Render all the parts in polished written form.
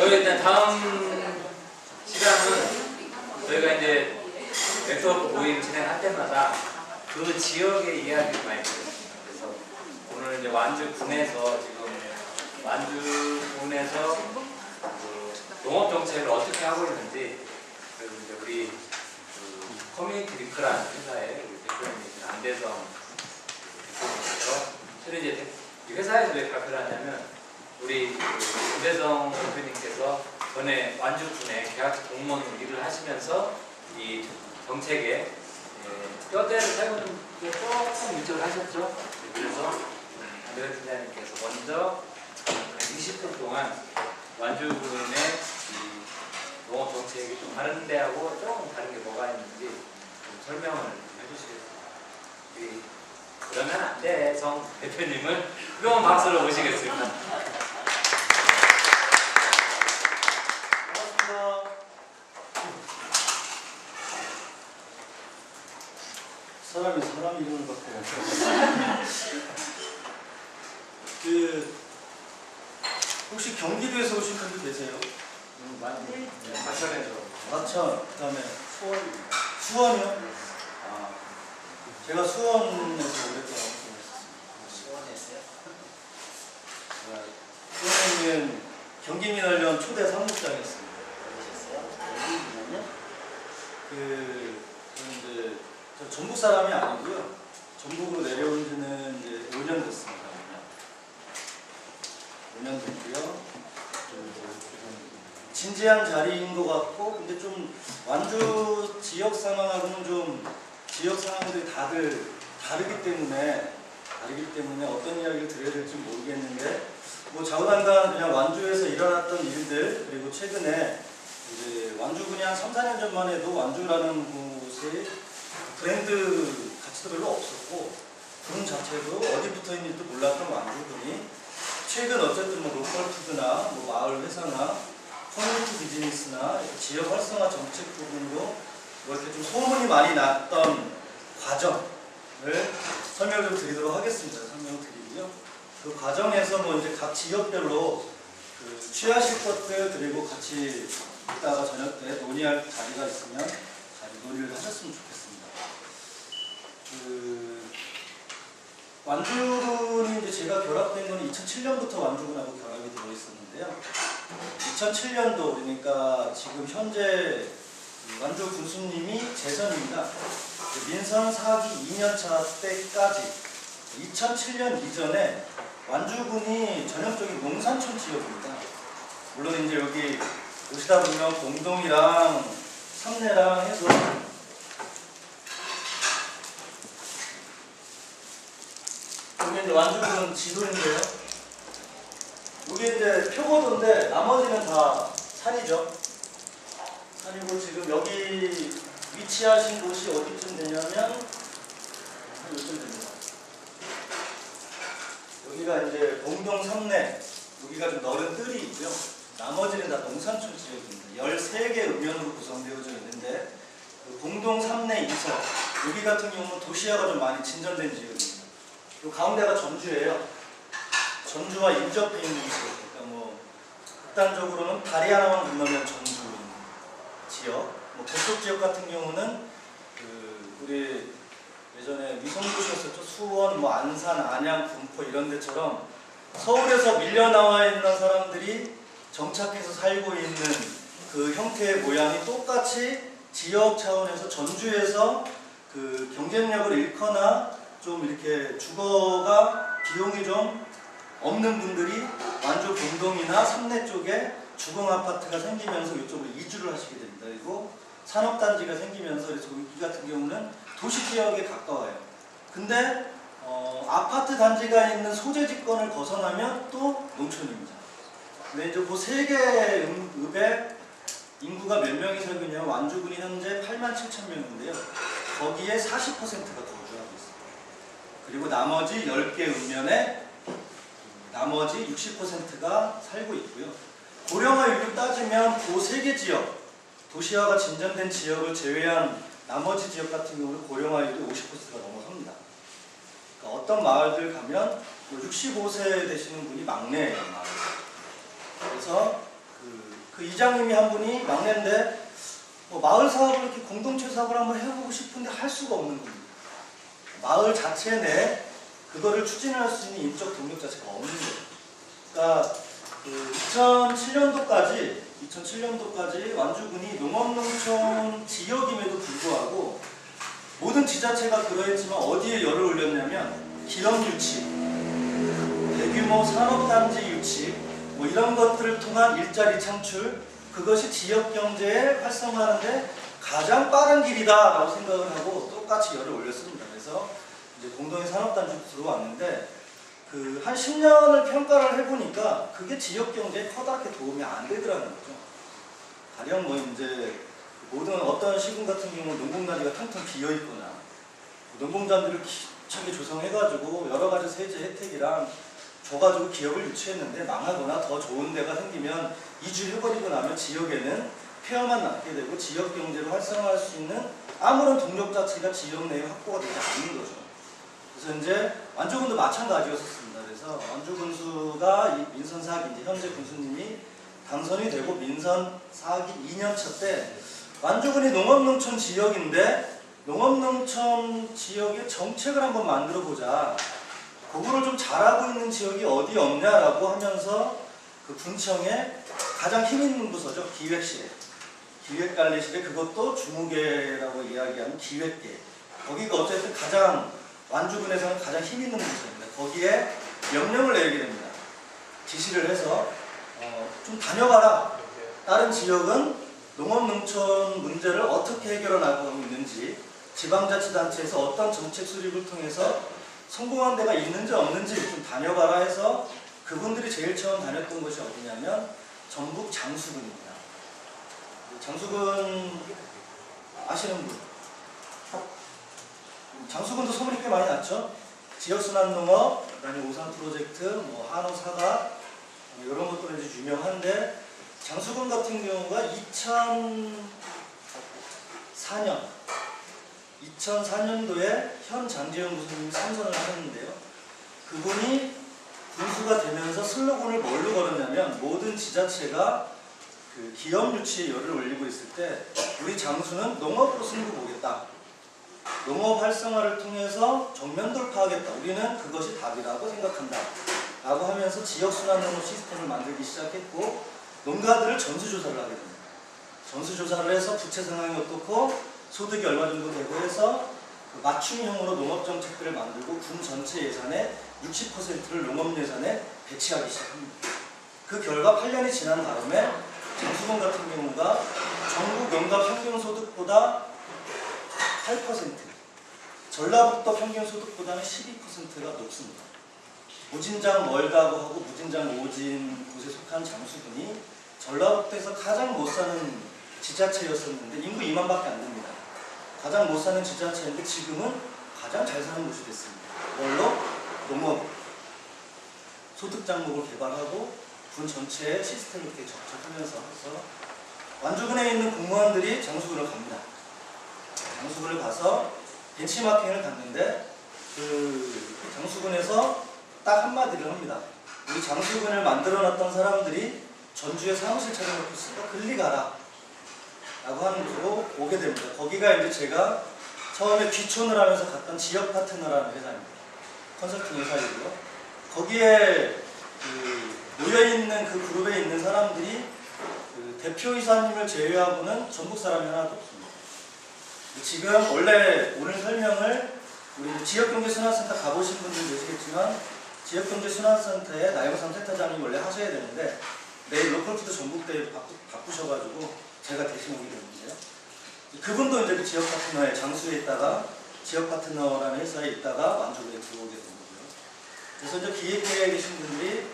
저희 일단 다음 시간은 저희가 이제 네트워크 모임 진행할 때마다 그 지역의 이야기를 많이 들었습니다. 그래서 오늘 이제 완주군에서 지금 완주군에서 그 농업 정책을 어떻게 하고 있는지, 그리고 이제 우리 그 커뮤니티 링크라는 회사의 우리 대표님이신 안대성 대표님께서 실은 이제 이 회사에서 왜 발표를 하냐면 우리 그 안대성 대표님께서 전에 완주군에 계약직 공무원으로 일을 하시면서 이 정책에 뼈대를 세우는 게 조금 일조를 하셨죠. 그래서 안대성 팀장님께서 먼저 20분 동안 완주군의 이 농업 정책이 좀 다른 데하고 조금 다른 게 뭐가 있는지 좀 설명을 해주시겠습니다. 그러면 안대성 대표님을 뜨거운 박수로 모시겠습니다. 반갑습니다. 사람이 사람 이름을 바꿔요. 혹시 경기도에서 오신 분들 계세요? 많이 마천에서 마천, 그다음에 수원이요? 제가 수원에서 오랫동안 활동했었습니다. 수원했어요? 수원에 있는 경기민원련 초대 사무장이었습니다. 저는 이제 저 전북 사람이 아니고요. 전북으로 내려온 지는 이제 5년 됐습니다. 5년 됐고요. 진지한 자리인 것 같고, 근데 좀 완주 지역 상황하고는 좀 지역 상황들이 다들 다르기 때문에 어떤 이야기를 드려야 될지 모르겠는데, 뭐 좌우당간 그냥 완주에서 일어났던 일들, 그리고 최근에 이제 완주군이 한 3, 4년 전만 해도 완주라는 곳에 브랜드 가치도 별로 없었고, 군 자체도 어디 붙어 있는지도 몰랐던 완주군이 최근 어쨌든 뭐 로컬 푸드나 뭐 마을 회사나 커뮤니티 비즈니스나 지역 활성화 정책 부분으로 뭐 이렇게 좀 소문이 많이 났던 과정을 설명을 좀 드리도록 하겠습니다. 설명드리고요. 그 과정에서 뭐 이제 각 지역별로 그 취하실 것들 그리고 같이 이따가 저녁 때 논의할 자리가 있으면 잘 논의를 하셨으면 좋겠습니다. 완주군이 이제 제가 결합된 건 2007년부터 완주군하고 결합이 되어 있었는데요. 2007년도 그러니까 지금 현재 완주 군수님이 재선입니다. 민선 4기 2년차 때까지 2007년 이전에 완주군이 전형적인 농산촌 지역입니다. 물론 이제 여기 오시다 보면 공동이랑 삼내랑 해서 여기 이제 완주군 지도인데요. 여기 이제 표고도인데 나머지는 다 산이죠. 산이고 지금 여기 위치하신 곳이 어디쯤 되냐면 한 요쯤 됩니다. 여기가 이제 공동 삼내, 여기가 좀 넓은 뜰이 있고요. 나머지는 다 농산촌 지역입니다. 13개 읍면으로 구성되어져 있는데 그 공동 삼내 이서, 여기 같은 경우는 도시화가 좀 많이 진전된 지역입니다. 이 가운데가 전주예요. 전주와 인접해 있는 지역. 그러니까 뭐 극단적으로는 다리 하나만 건너면 전주 지역. 뭐 북쪽 지역 같은 경우는 우리 예전에 위성도시였었죠. 수원, 뭐 안산, 안양, 군포 이런 데처럼 서울에서 밀려 나와 있는 사람들이 정착해서 살고 있는 그 형태의 모양이 똑같이 지역 차원에서 전주에서 그 경쟁력을 잃거나 좀 이렇게 주거가 비용이 좀 없는 분들이 완주 공동이나 삼내 쪽에 주공 아파트가 생기면서 이쪽으로 이주를 하시게 됩니다. 그리고 산업단지가 생기면서 그래서 여기 같은 경우는 도시 지역에 가까워요. 근데 아파트 단지가 있는 소재지권을 벗어나면 또 농촌입니다. 근데 이제 그 세 개의 읍에 인구가 몇 명이 살고 있냐면 완주군이 현재 87,000명인데요. 거기에 40%가 거주하고 있습니다. 그리고 나머지 10개 읍면에 나머지 60%가 살고 있고요. 고령화율을 따지면 그 세 개 지역, 도시화가 진전된 지역을 제외한 나머지 지역 같은 경우는 고령화율이 50%가 넘어섭니다. 그러니까 어떤 마을들 가면 65세 되시는 분이 막내예요. 마을. 그래서 그 이장님이 한 분이 막내인데 마을 사업을 이렇게 공동체 사업을 한번 해보고 싶은데 할 수가 없는 겁니다. 마을 자체 내 그거를 추진할 수 있는 인적 동력 자체가 없는 거예요. 그러니까 그 2007년도까지 완주군이 농업농촌 지역임에도 불구하고 모든 지자체가 그러했지만 어디에 열을 올렸냐면 기업 유치, 대규모 산업단지 유치 뭐 이런 것들을 통한 일자리 창출, 그것이 지역 경제에 활성화하는데 가장 빠른 길이다라고 생각을 하고 똑같이 열을 올렸습니다. 그래서 이제 공동의 산업단지로 들어왔는데 그 한 10년을 평가를 해보니까 그게 지역 경제에 커다랗게 도움이 안 되더라는 거죠. 가령 뭐 이제 모든 어떤 시군 같은 경우는 농공단지가 텅텅 비어 있거나 농공단지를 기차게 조성해가지고 여러 가지 세제 혜택이랑 줘가지고 기업을 유치했는데 망하거나 더 좋은 데가 생기면 이주해버리고 나면 지역에는 폐허만 남게 되고 지역 경제를 활성화할 수 있는 아무런 동력 자체가 지역 내에 확보가 되지 않는 거죠. 그래서 이제 완주군도 마찬가지였었습니다. 그래서 완주 군수가 이 민선 4기, 이제 현재 군수님이 당선이 되고 민선 4기 2년차 때 완주군이 농업농촌 지역인데 농업농촌 지역의 정책을 한번 만들어 보자. 그거를 좀 잘하고 있는 지역이 어디 없냐라고 하면서 그 군청에 가장 힘 있는 부서죠. 기획실에. 기획관리실에 그것도 주무계라고 이야기하는 기획계. 거기가 어쨌든 가장 완주군에서는 가장 힘 있는 부서입니다. 거기에 명령을 내리게 됩니다. 지시를 해서 좀 다녀봐라. 다른 지역은 농업농촌 문제를 어떻게 해결해 나가고 있는지, 지방자치단체에서 어떤 정책 수립을 통해서 성공한 데가 있는지 없는지 좀 다녀봐라 해서 그분들이 제일 처음 다녔던 곳이 어디냐면 전북 장수군입니다. 장수군 아시는 분? 장수군도 소문이 꽤 많이 났죠. 지역순환농업, 그다음에 오산 프로젝트, 뭐 한우 사과 이런 것들은 이제 유명한데 장수군 같은 경우가 2004년도에 현 장재현 군수님이 선선을 하셨는데요. 그분이 군수가 되면서 슬로건을 뭘로 걸었냐면 모든 지자체가 그 기업 유치에 열을 올리고 있을 때 우리 장수는 농업으로 승부 보겠다. 농업 활성화를 통해서 정면 돌파하겠다. 우리는 그것이 답이라고 생각한다. 라고 하면서 지역순환농업 시스템을 만들기 시작했고 농가들을 전수조사를 하게 됩니다. 전수조사를 해서 부채 상황이 어떻고 소득이 얼마 정도 되고 해서 그 맞춤형으로 농업정책들을 만들고 군 전체 예산의 60%를 농업 예산에 배치하기 시작합니다. 그 결과 8년이 지난 다음에 장수군 같은 경우가 전국 연간 평균소득보다 8%, 전라북도 평균소득보다는 12%가 높습니다. 무진장 멀다고 하고 무진장 오진 곳에 속한 장수군이 전라북도에서 가장 못 사는 지자체였었는데 인구 2만밖에 안 됩니다. 가장 못 사는 지자체인데 지금은 가장 잘 사는 곳이 됐습니다. 뭘로? 농업, 소득 장목을 개발하고 군 전체의 시스템을 이렇게 접촉하면서 해서 완주군에 있는 공무원들이 장수군을 갑니다. 장수군을 가서 벤치마킹을 갔는데 그 장수군에서 딱 한마디를 합니다. 우리 장수군을 만들어놨던 사람들이 전주에 사무실 차려놓고 있으니까 글리 가라 라고 하는 곳으로 오게 됩니다. 거기가 이제 제가 처음에 귀촌을 하면서 갔던 지역 파트너라는 회사입니다. 컨설팅 회사이고요. 거기에 그 모여있는 그 그룹에 있는 사람들이 그 대표이사님을 제외하고는 전북 사람이 하나도 없습니다. 지금 원래 오늘 설명을 우리 지역경제순환센터 가보신 분들 계시겠지만 지역경제순환센터에 나영삼 센터장이 원래 하셔야 되는데 내일 로컬푸드 전북대회 바꾸셔가지고 제가 대신 오게 됐는데요. 그분도 이제 그 지역 파트너에 장수에 있다가 지역 파트너라는 회사에 있다가 완주군에 들어오게 된 거고요. 그래서 이제 기획회에 계신 분들이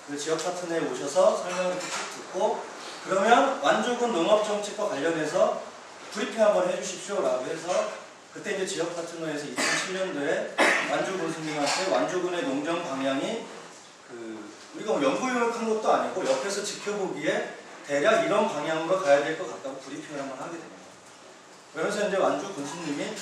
그 지역 파트너에 오셔서 설명을 쭉 듣고 그러면 완주군 농업정책과 관련해서 브리핑 한번 해주십시오 라고 해서 그때 이제 지역 파트너에서 2007년도에 완주 군수님한테 완주군의 농정 방향이 그 우리가 뭐 연구용역한 것도 아니고 옆에서 지켜보기에 대략 이런 방향으로 가야 될 것 같다고 브리핑을 한번 하게 됩니다. 그러면서 이제 완주 군수님이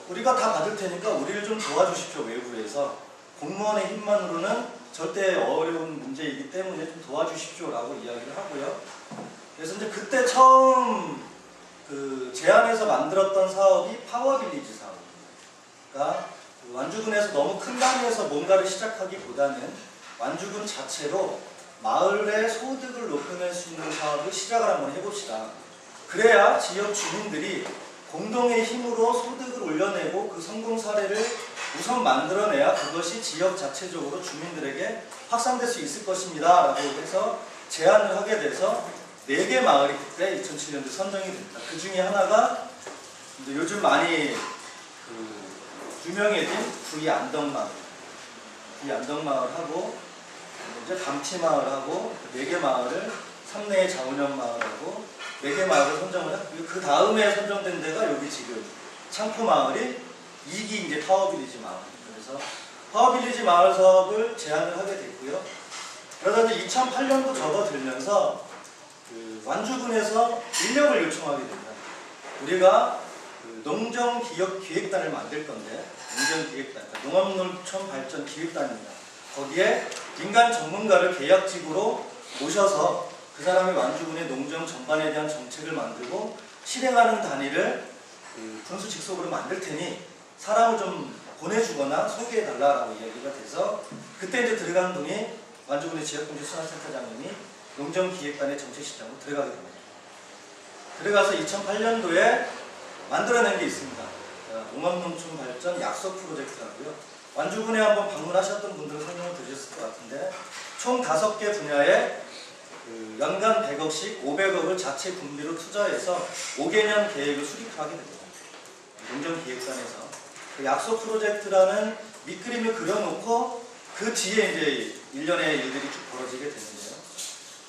우리가 다 받을 테니까 우리를 좀 도와주십시오. 외부에서 공무원의 힘만으로는 절대 어려운 문제이기 때문에 좀 도와주십시오라고 이야기를 하고요. 그래서 이제 그때 처음 그 제안해서 만들었던 사업이 파워빌리지 사업입니다. 그러니까 완주군에서 너무 큰 단위에서 뭔가를 시작하기보다는 완주군 자체로 마을의 소득을 높여낼 수 있는 사업을 시작을 한번 해봅시다. 그래야 지역 주민들이 공동의 힘으로 소득을 올려내고 그 성공 사례를 우선 만들어내야 그것이 지역 자체적으로 주민들에게 확산될 수 있을 것입니다. 라고 해서 제안을 하게 돼서 4개 마을이 그때 2007년도에 선정이 됩니다. 그 중에 하나가 이제 요즘 많이 유명해진 부이안덕마을, 부이안덕마을하고 이제 담치마을하고 4개 마을을 삼내의 자운현마을하고 4개 마을을 선정을 했고 그 다음에 선정된 데가 여기 지금 창포마을이 2기 이제 파워빌리지 마을입니다. 그래서 파워빌리지 마을 사업을 제안을 하게 됐고요. 그러다 이제 2008년도 접어들면서 그 완주군에서 인력을 요청하게 됩니다. 우리가 그 농정기획단을 만들 건데 농정기획단, 그러니까 농업농촌발전기획단입니다. 거기에 민간 전문가를 계약직으로 모셔서 그 사람이 완주군의 농정 전반에 대한 정책을 만들고 실행하는 단위를 그 군수 직속으로 만들 테니 사람을 좀 보내주거나 소개해달라라고 이야기가 돼서 그때 이제 들어간 분이 완주군의 지역경제순환센터장님이 농정기획단의 정책실장으로 들어가게 됩니다. 들어가서 2008년도에 만들어낸 게 있습니다. 농업농촌발전 약속 프로젝트라고요. 완주군에 한번 방문하셨던 분들은 설명을 드렸을 것 같은데 총 5개 분야에 그 연간 100억씩 500억을 자체 군비로 투자해서 5개년 계획을 수립하게 됩니다. 농정기획단에서 그 약속 프로젝트라는 밑그림을 그려놓고 그 뒤에 이제 일련의 일들이 쭉 벌어지게 되는데요.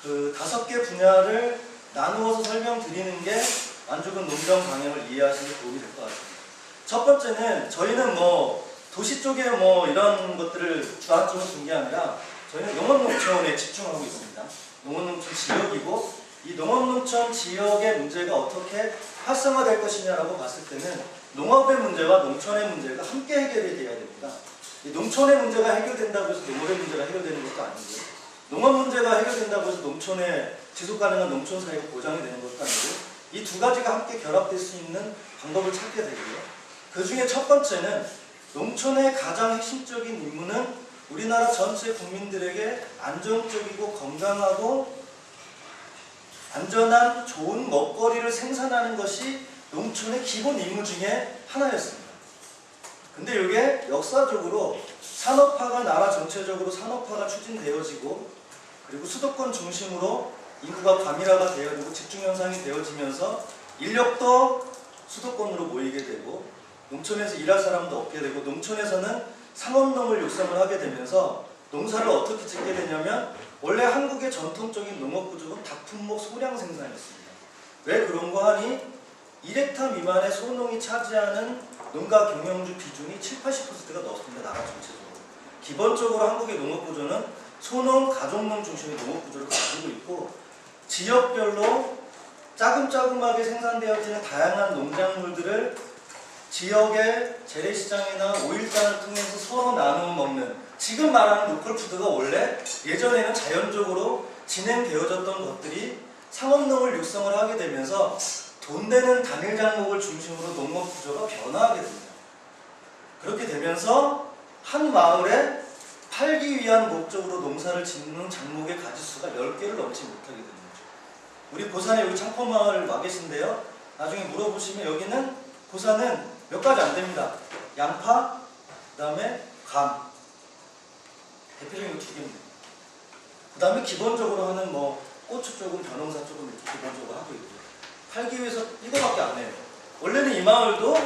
그 5개 분야를 나누어서 설명드리는 게 완주군 농정 방향을 이해하시는 데 도움이 될 것 같습니다. 첫 번째는 저희는 뭐 도시 쪽에 뭐 이런 것들을 주안점을 둔 게 아니라 저희는 농업농촌에 집중하고 있습니다. 농업농촌 지역이고 이 농업농촌 지역의 문제가 어떻게 활성화될 것이냐라고 봤을 때는 농업의 문제와 농촌의 문제가 함께 해결이 돼야 됩니다. 이 농촌의 문제가 해결된다고 해서 농업의 문제가 해결되는 것도 아니고요. 농업 문제가 해결된다고 해서 농촌의 지속가능한 농촌 사회가 보장이 되는 것도 아니고 이 두 가지가 함께 결합될 수 있는 방법을 찾게 되고요. 그 중에 첫 번째는 농촌의 가장 핵심적인 임무는 우리나라 전체 국민들에게 안정적이고 건강하고 안전한 좋은 먹거리를 생산하는 것이 농촌의 기본 임무 중에 하나였습니다. 근데 이게 역사적으로 산업화가 나라 전체적으로 산업화가 추진되어지고 그리고 수도권 중심으로 인구가 과밀화가 되어지고 집중현상이 되어지면서 인력도 수도권으로 모이게 되고 농촌에서 일할 사람도 없게 되고 농촌에서는 상업농을 육성을 하게 되면서 농사를 어떻게 짓게 되냐면 원래 한국의 전통적인 농업구조는 다품목 소량 생산이었습니다. 왜 그런가 하니 1헥타 미만의 소농이 차지하는 농가 경영주 비중이 70~80%가 넘습니다. 나라 전체적으로. 기본적으로 한국의 농업구조는 소농, 가족농 중심의 농업구조를 가지고 있고 지역별로 짜금짜금하게 생산되어지는 다양한 농작물들을 지역의 재래시장이나 오일장을 통해서 서로 나누어 먹는 지금 말하는 로컬푸드가 원래 예전에는 자연적으로 진행되어졌던 것들이 상업농을 육성을 하게 되면서 돈 되는 단일 작목을 중심으로 농업 구조가 변화하게 됩니다. 그렇게 되면서 한 마을에 팔기 위한 목적으로 농사를 짓는 작목의 가지수가 10개를 넘지 못하게 되는 거죠. 우리 고산에 여기 창포마을 와 계신데요. 나중에 물어보시면 여기는 고산은 몇 가지 안 됩니다. 양파, 그 다음에 감. 대표적인 거 2개입니다. 그 다음에 기본적으로 하는 뭐 고추 쪽은 벼농사 쪽은 이렇게 기본적으로 하고 있고요. 팔기 위해서 이거밖에 안 해요. 원래는 이 마을도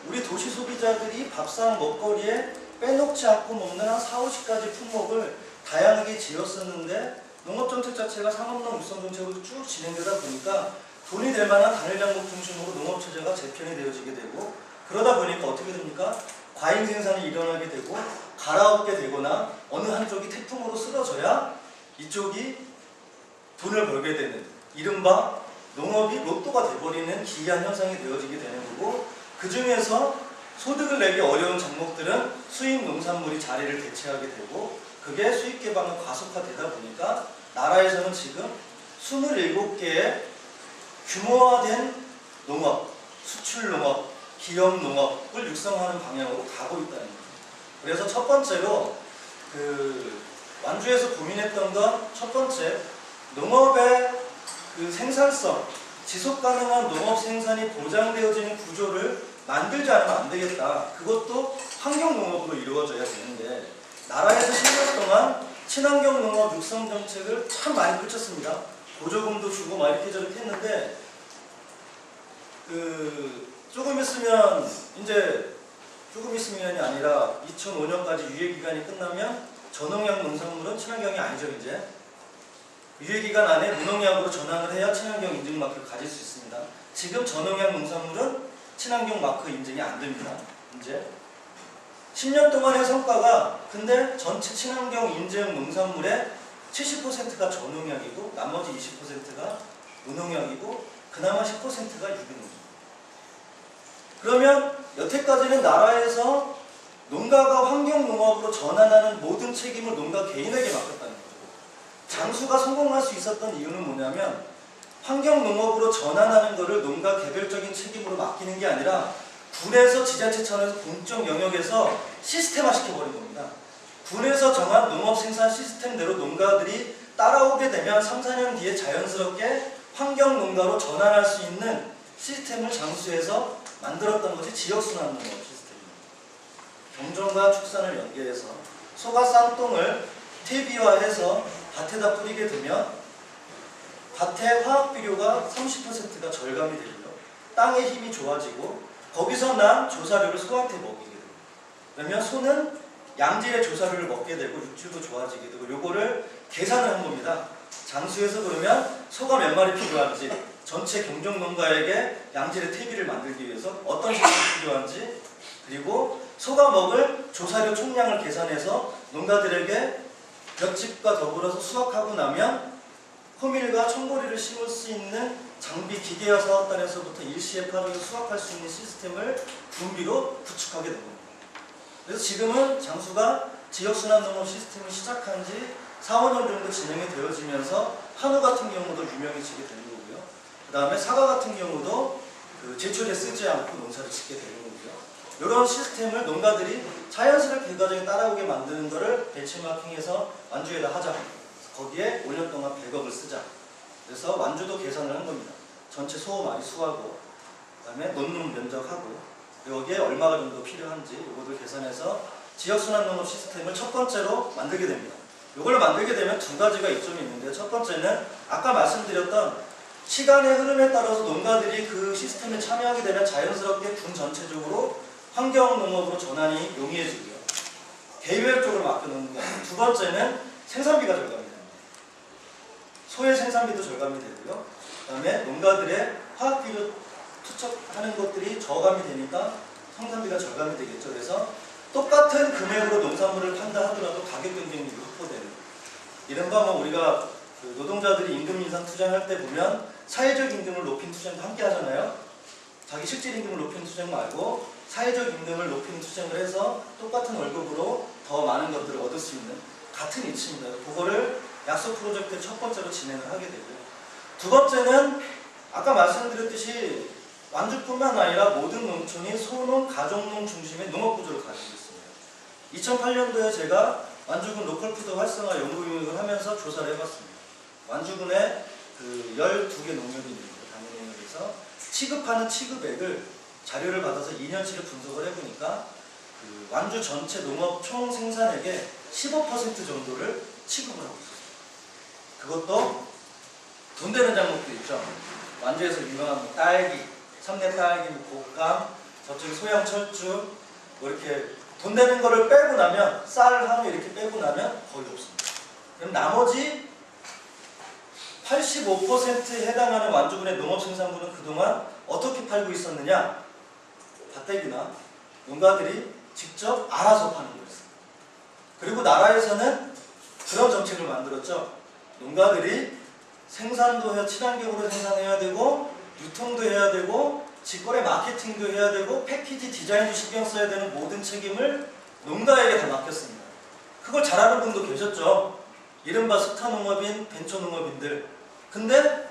우리 도시 소비자들이 밥상 먹거리에 빼놓지 않고 먹는 한 4~50가지 품목을 다양하게 지었었는데 농업정책 자체가 상업농 육성정책으로 쭉 진행되다 보니까 돈이 될 만한 단일 작목 중심으로 농업체제가 재편이 되어지게 되고 그러다 보니까 어떻게 됩니까? 과잉 생산이 일어나게 되고 갈아엎게 되거나 어느 한쪽이 태풍으로 쓰러져야 이쪽이 돈을 벌게 되는 이른바 농업이 로또가 돼버리는 기이한 현상이 되어지게 되는 거고 그 중에서 소득을 내기 어려운 작목들은 수입 농산물이 자리를 대체하게 되고 그게 수익 개방이 가속화되다 보니까 나라에서는 지금 27개의 규모화된 농업, 수출 농업, 기업 농업을 육성하는 방향으로 가고 있다는 거예요. 그래서 첫 번째로 완주에서 고민했던 건 첫 번째, 농업의 생산성, 지속 가능한 농업 생산이 보장되어지는 구조를 만들지 않으면 안 되겠다. 그것도 환경 농업으로 이루어져야 되는데 나라에서 10년 동안 친환경 농업 육성 정책을 참 많이 펼쳤습니다. 보조금도 주고 막 이렇게 저렇게 했는데 조금 있으면이 아니라 2005년까지 유예기간이 끝나면 저농약 농산물은 친환경이 아니죠. 이제 유예기간 안에 무농약으로 전환을 해야 친환경 인증 마크를 가질 수 있습니다. 지금 저농약 농산물은 친환경 마크 인증이 안 됩니다. 이제 10년 동안의 성과가 근데 전체 친환경 인증 농산물의 70%가 저농약이고 나머지 20%가 무농약이고 그나마 10%가 유기농. 그러면 여태까지는 나라에서 농가가 환경농업으로 전환하는 모든 책임을 농가 개인에게 맡겼다는 거죠. 장수가 성공할 수 있었던 이유는 뭐냐면 환경농업으로 전환하는 것을 농가 개별적인 책임으로 맡기는 게 아니라 군에서 지자체 차원에서 공적 영역에서 시스템화 시켜버린 겁니다. 군에서 정한 농업 생산 시스템대로 농가들이 따라오게 되면 3, 4년 뒤에 자연스럽게 환경농가로 전환할 수 있는 시스템을 장수해서 만들었던 것이 지역순환 농업 시스템입니다. 경전과 축산을 연계해서 소가 싼 똥을 퇴비화해서 밭에다 뿌리게 되면 밭의 화학비료가 30%가 절감이 되고요. 땅의 힘이 좋아지고 거기서 난 조사료를 소한테 먹이게 돼요. 그러면 소는 양질의 조사료를 먹게 되고 육질도 좋아지게 되고 요거를 계산을 한 겁니다. 장수에서 그러면 소가 몇 마리 필요한지 전체 경정농가에게 양질의 퇴비를 만들기 위해서 어떤 식품이 필요한지 그리고 소가 먹을 조사료 총량을 계산해서 농가들에게 볏짚과 더불어서 수확하고 나면 호밀과 청보리를 심을 수 있는 장비 기계화 사업단에서부터 일시에 팔아서 수확할 수 있는 시스템을 분비로 구축하게 된 겁니다. 그래서 지금은 장수가 지역순환 농업 시스템을 시작한 지 4, 5년 정도 진행이 되어지면서 한우 같은 경우도 유명해지게 되는 거고요. 그 다음에 사과 같은 경우도 제초제 쓰지 않고 농사를 짓게 되는 거고요. 이런 시스템을 농가들이 자연스럽게 결과적으로 따라오게 만드는 것을 벤치마킹해서 완주에다 하자. 거기에 5년 동안 100억을 쓰자. 그래서 완주도 계산을 한 겁니다. 전체 소 많이 수하고 그 다음에 논문 면적하고 여기에 얼마가 정도 필요한지 이것을 계산해서 지역순환 농업 시스템을 첫 번째로 만들게 됩니다. 이걸 만들게 되면 두 가지가 이점이 있는데 첫 번째는 아까 말씀드렸던 시간의 흐름에 따라서 농가들이 그 시스템에 참여하게 되면 자연스럽게 군 전체적으로 환경농업으로 전환이 용이해지고요. 개별적으로 맡겨놓는 거예요. 두 번째는 생산비가 절감이 됩니다. 소의 생산비도 절감이 되고요. 그 다음에 농가들의 화학비료 투척하는 것들이 저감이 되니까 생산비가 절감이 되겠죠. 그래서 똑같은 금액으로 농산물을 판다 하더라도 가격 경쟁력이 확보되는 이른바 우리가 노동자들이 임금 인상 투쟁할 때 보면 사회적 임금을 높인 투쟁도 함께 하잖아요. 자기 실질 임금을 높이는 투쟁 말고 사회적 임금을 높이는 투쟁을 해서 똑같은 월급으로 더 많은 것들을 얻을 수 있는 같은 이치입니다. 그거를 약속 프로젝트의 첫 번째로 진행을 하게 되고요. 두 번째는 아까 말씀드렸듯이 완주뿐만 아니라 모든 농촌이 소농, 가정농 중심의 농업구조를 가지고 있습니다. 2008년도에 제가 완주군 로컬푸드 활성화 연구용역을 하면서 조사를 해봤습니다. 완주군에 12개 농협이 있는데 단위농협에서 취급하는 취급액을 자료를 받아서 2년치를 분석을 해보니까 완주 전체 농업 총 생산액의 15% 정도를 취급을 하고 있었어요. 그것도 돈 되는 작물도 있죠. 완주에서 유명한 딸기, 삼내 딸기, 곶감, 저쪽에 소양 철쭉 이렇게 돈 되는 거를 빼고 나면 쌀, 한우 이렇게 빼고 나면 거의 없습니다. 그럼 나머지 85%에 해당하는 완주군의 농업생산물은 그동안 어떻게 팔고 있었느냐? 밭대기나 농가들이 직접 알아서 파는 거였습니다. 그리고 나라에서는 그런 정책을 만들었죠. 농가들이 생산도 해야 친환경으로 생산해야 되고 유통도 해야 되고 직거래 마케팅도 해야 되고 패키지 디자인도 신경 써야 되는 모든 책임을 농가에게 다 맡겼습니다. 그걸 잘하는 분도 계셨죠. 이른바 스타농업인, 벤처농업인들. 근데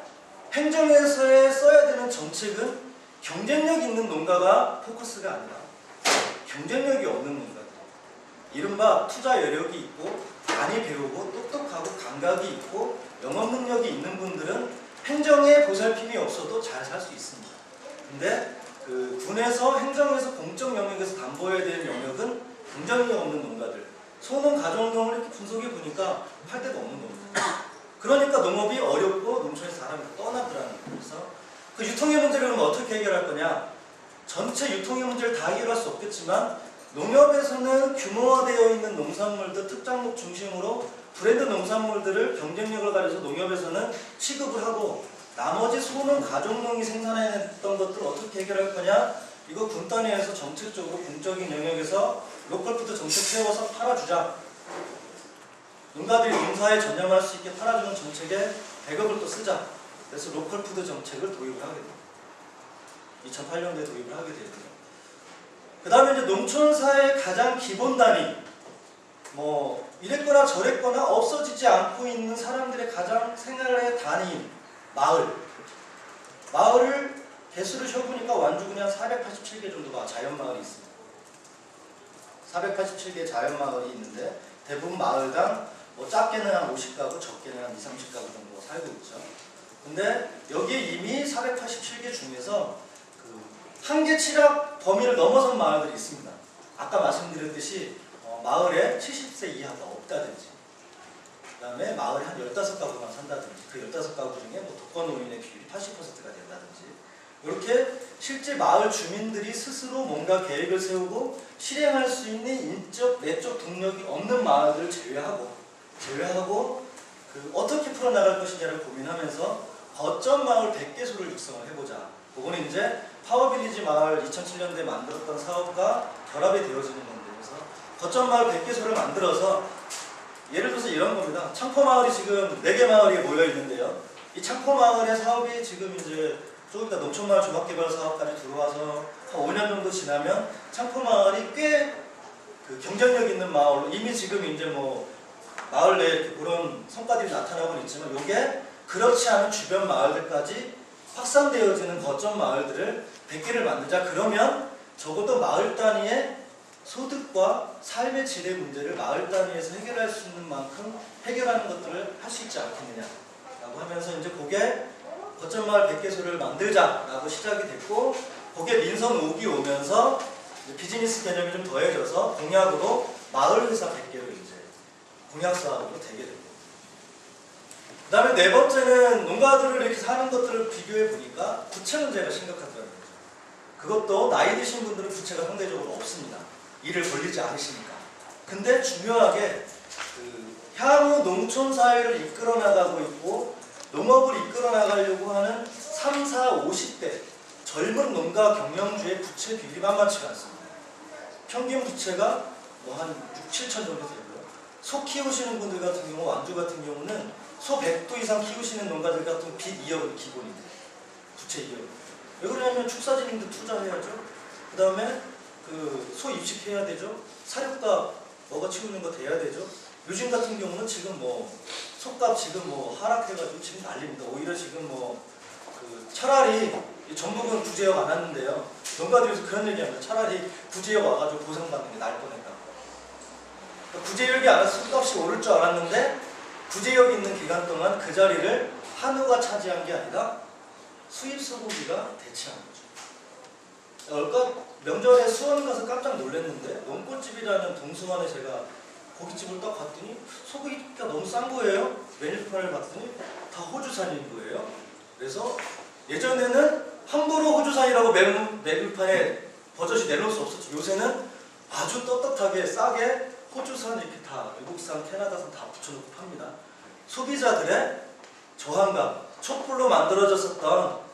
행정에서의 써야 되는 정책은 경쟁력 있는 농가가 포커스가 아니라 경쟁력이 없는 농가들. 이른바 투자 여력이 있고 많이 배우고 똑똑하고 감각이 있고 영업 능력이 있는 분들은 행정에 보살핌이 없어도 잘 살 수 있습니다. 근데 그 군에서 행정에서 공적 영역에서 담보해야 되는 영역은 경쟁력 없는 농가들, 소농 가정농을 이렇게 분석해 보니까 팔 데가 없는 겁니다. 그러니까 농업이 어렵고 농촌에서 사람이 떠나더라는 거예요. 그래서 그 유통의 문제를 그럼 어떻게 해결할 거냐? 전체 유통의 문제를 다 해결할 수 없겠지만 농협에서는 규모화되어 있는 농산물들 특장목 중심으로 브랜드 농산물들을 경쟁력을 가려서 농협에서는 취급을 하고 나머지 소농 가정농이 생산해냈던 것들을 어떻게 해결할 거냐? 이거 군 단위에서 정책적으로 공적인 영역에서 로컬푸드 정책 세워서 팔아주자. 농가들이 농사에 전념할 수 있게 팔아주는 정책에 배급을 또 쓰자. 그래서 로컬푸드 정책을 도입을 하게 됩니다. 2008년도에 도입을 하게 되고요. 그 다음에 이제 농촌사의 가장 기본 단위, 뭐 이랬거나 저랬거나 없어지지 않고 있는 사람들의 가장 생활의 단위인 마을을 개수를 세어보니까 완주 그냥 487개 정도가 자연마을이 있습니다. 487개 자연마을이 있는데 대부분 마을당 뭐 작게는 한 50가구, 적게는 한 20, 30가구 정도가 살고 있죠. 근데 여기에 이미 487개 중에서 그 한계 취약 범위를 넘어선 마을들이 있습니다. 아까 말씀드렸듯이 마을에 70세 이하가 없다든지, 그 다음에 마을에 한 15가구만 산다든지, 그 15가구 중에 뭐 독거노인의 비율이 80%가 된다든지, 이렇게 실제 마을 주민들이 스스로 뭔가 계획을 세우고 실행할 수 있는 인적, 내적 동력이 없는 마을들을 제외하고 그 어떻게 풀어나갈 것이냐를 고민하면서 거점 마을 100개소를 육성을 해보자. 그거는 이제 파워빌리지 마을 2007년도에 만들었던 사업과 결합이 되어지는 건데, 그래서 거점 마을 100개소를 만들어서 예를 들어서 이런 겁니다. 창포마을이 지금 4개 마을이 모여 있는데요. 이 창포마을의 사업이 지금 이제 조금 이따 농촌마을 종합개발 사업까지 들어와서 한 5년 정도 지나면 창포마을이 꽤 그 경쟁력 있는 마을로 이미 지금 이제 뭐 마을 내에 이렇게 그런 성과들이 나타나고 있지만, 이게 그렇지 않은 주변 마을들까지 확산되어지는 거점 마을들을 100개를 만들자. 그러면 적어도 마을 단위의 소득과 삶의 질의 문제를 마을 단위에서 해결할 수 있는 만큼 해결하는 것들을 할 수 있지 않겠느냐라고 하면서 이제 그게 거점 마을 100개소를 만들자라고 시작이 됐고, 그게 민선 5기 오면서 비즈니스 개념이 좀 더해져서 공약으로 마을 회사 100개로 이제 공약 사업으로 되게 됩니다. 그 다음에 네 번째는 농가들을 이렇게 사는 것들을 비교해 보니까 부채 문제가 심각하더라는 거죠. 그것도 나이 드신 분들은 부채가 상대적으로 없습니다. 일을 벌리지 않으시니까. 근데 중요하게 그 향후 농촌 사회를 이끌어 나가고 있고 농업을 이끌어 나가려고 하는 3, 4, 50대 젊은 농가 경영주의 부채 비율이 만만치가 않습니다. 평균 부채가 뭐 한 6, 7천 정도 되고요. 소 키우시는 분들 같은 경우, 완주 같은 경우는 소 100도 이상 키우시는 농가들 같은 빚 2억이 기본인데, 부채 2억. 왜 그러냐면 축사진인데 투자해야죠. 그 다음에 그 소 입식해야 되죠. 사료값 먹어 치우는 거 돼야 되죠. 요즘 같은 경우는 지금 뭐 소값 지금 뭐 하락해가지고 지금 난립니다. 오히려 지금 뭐 그 차라리 전북은 구제역 안 왔는데요. 농가들에서 그런 얘기합니다. 차라리 구제역 와가지고 보상받는 게 나을 뻔했다. 구제역이 안 와서 소값이 오를 줄 알았는데 구제역이 있는 기간 동안 그 자리를 한우가 차지한 게 아니라 수입 소고기가 대체한 거죠. 얼마 명절에 수원 가서 깜짝 놀랐는데 농꽃집이라는 동수원에 제가 고깃집을 딱 갔더니 소고기가 너무 싼 거예요. 메뉴판을 봤더니 다 호주산인 거예요. 그래서 예전에는 함부로 호주산이라고 메뉴판에 버젓이 내놓을 수 없었죠. 요새는 아주 떳떳하게 싸게 호주산 이렇게 다 외국산, 캐나다산 다 붙여놓고 팝니다. 소비자들의 저항감, 촛불로 만들어졌던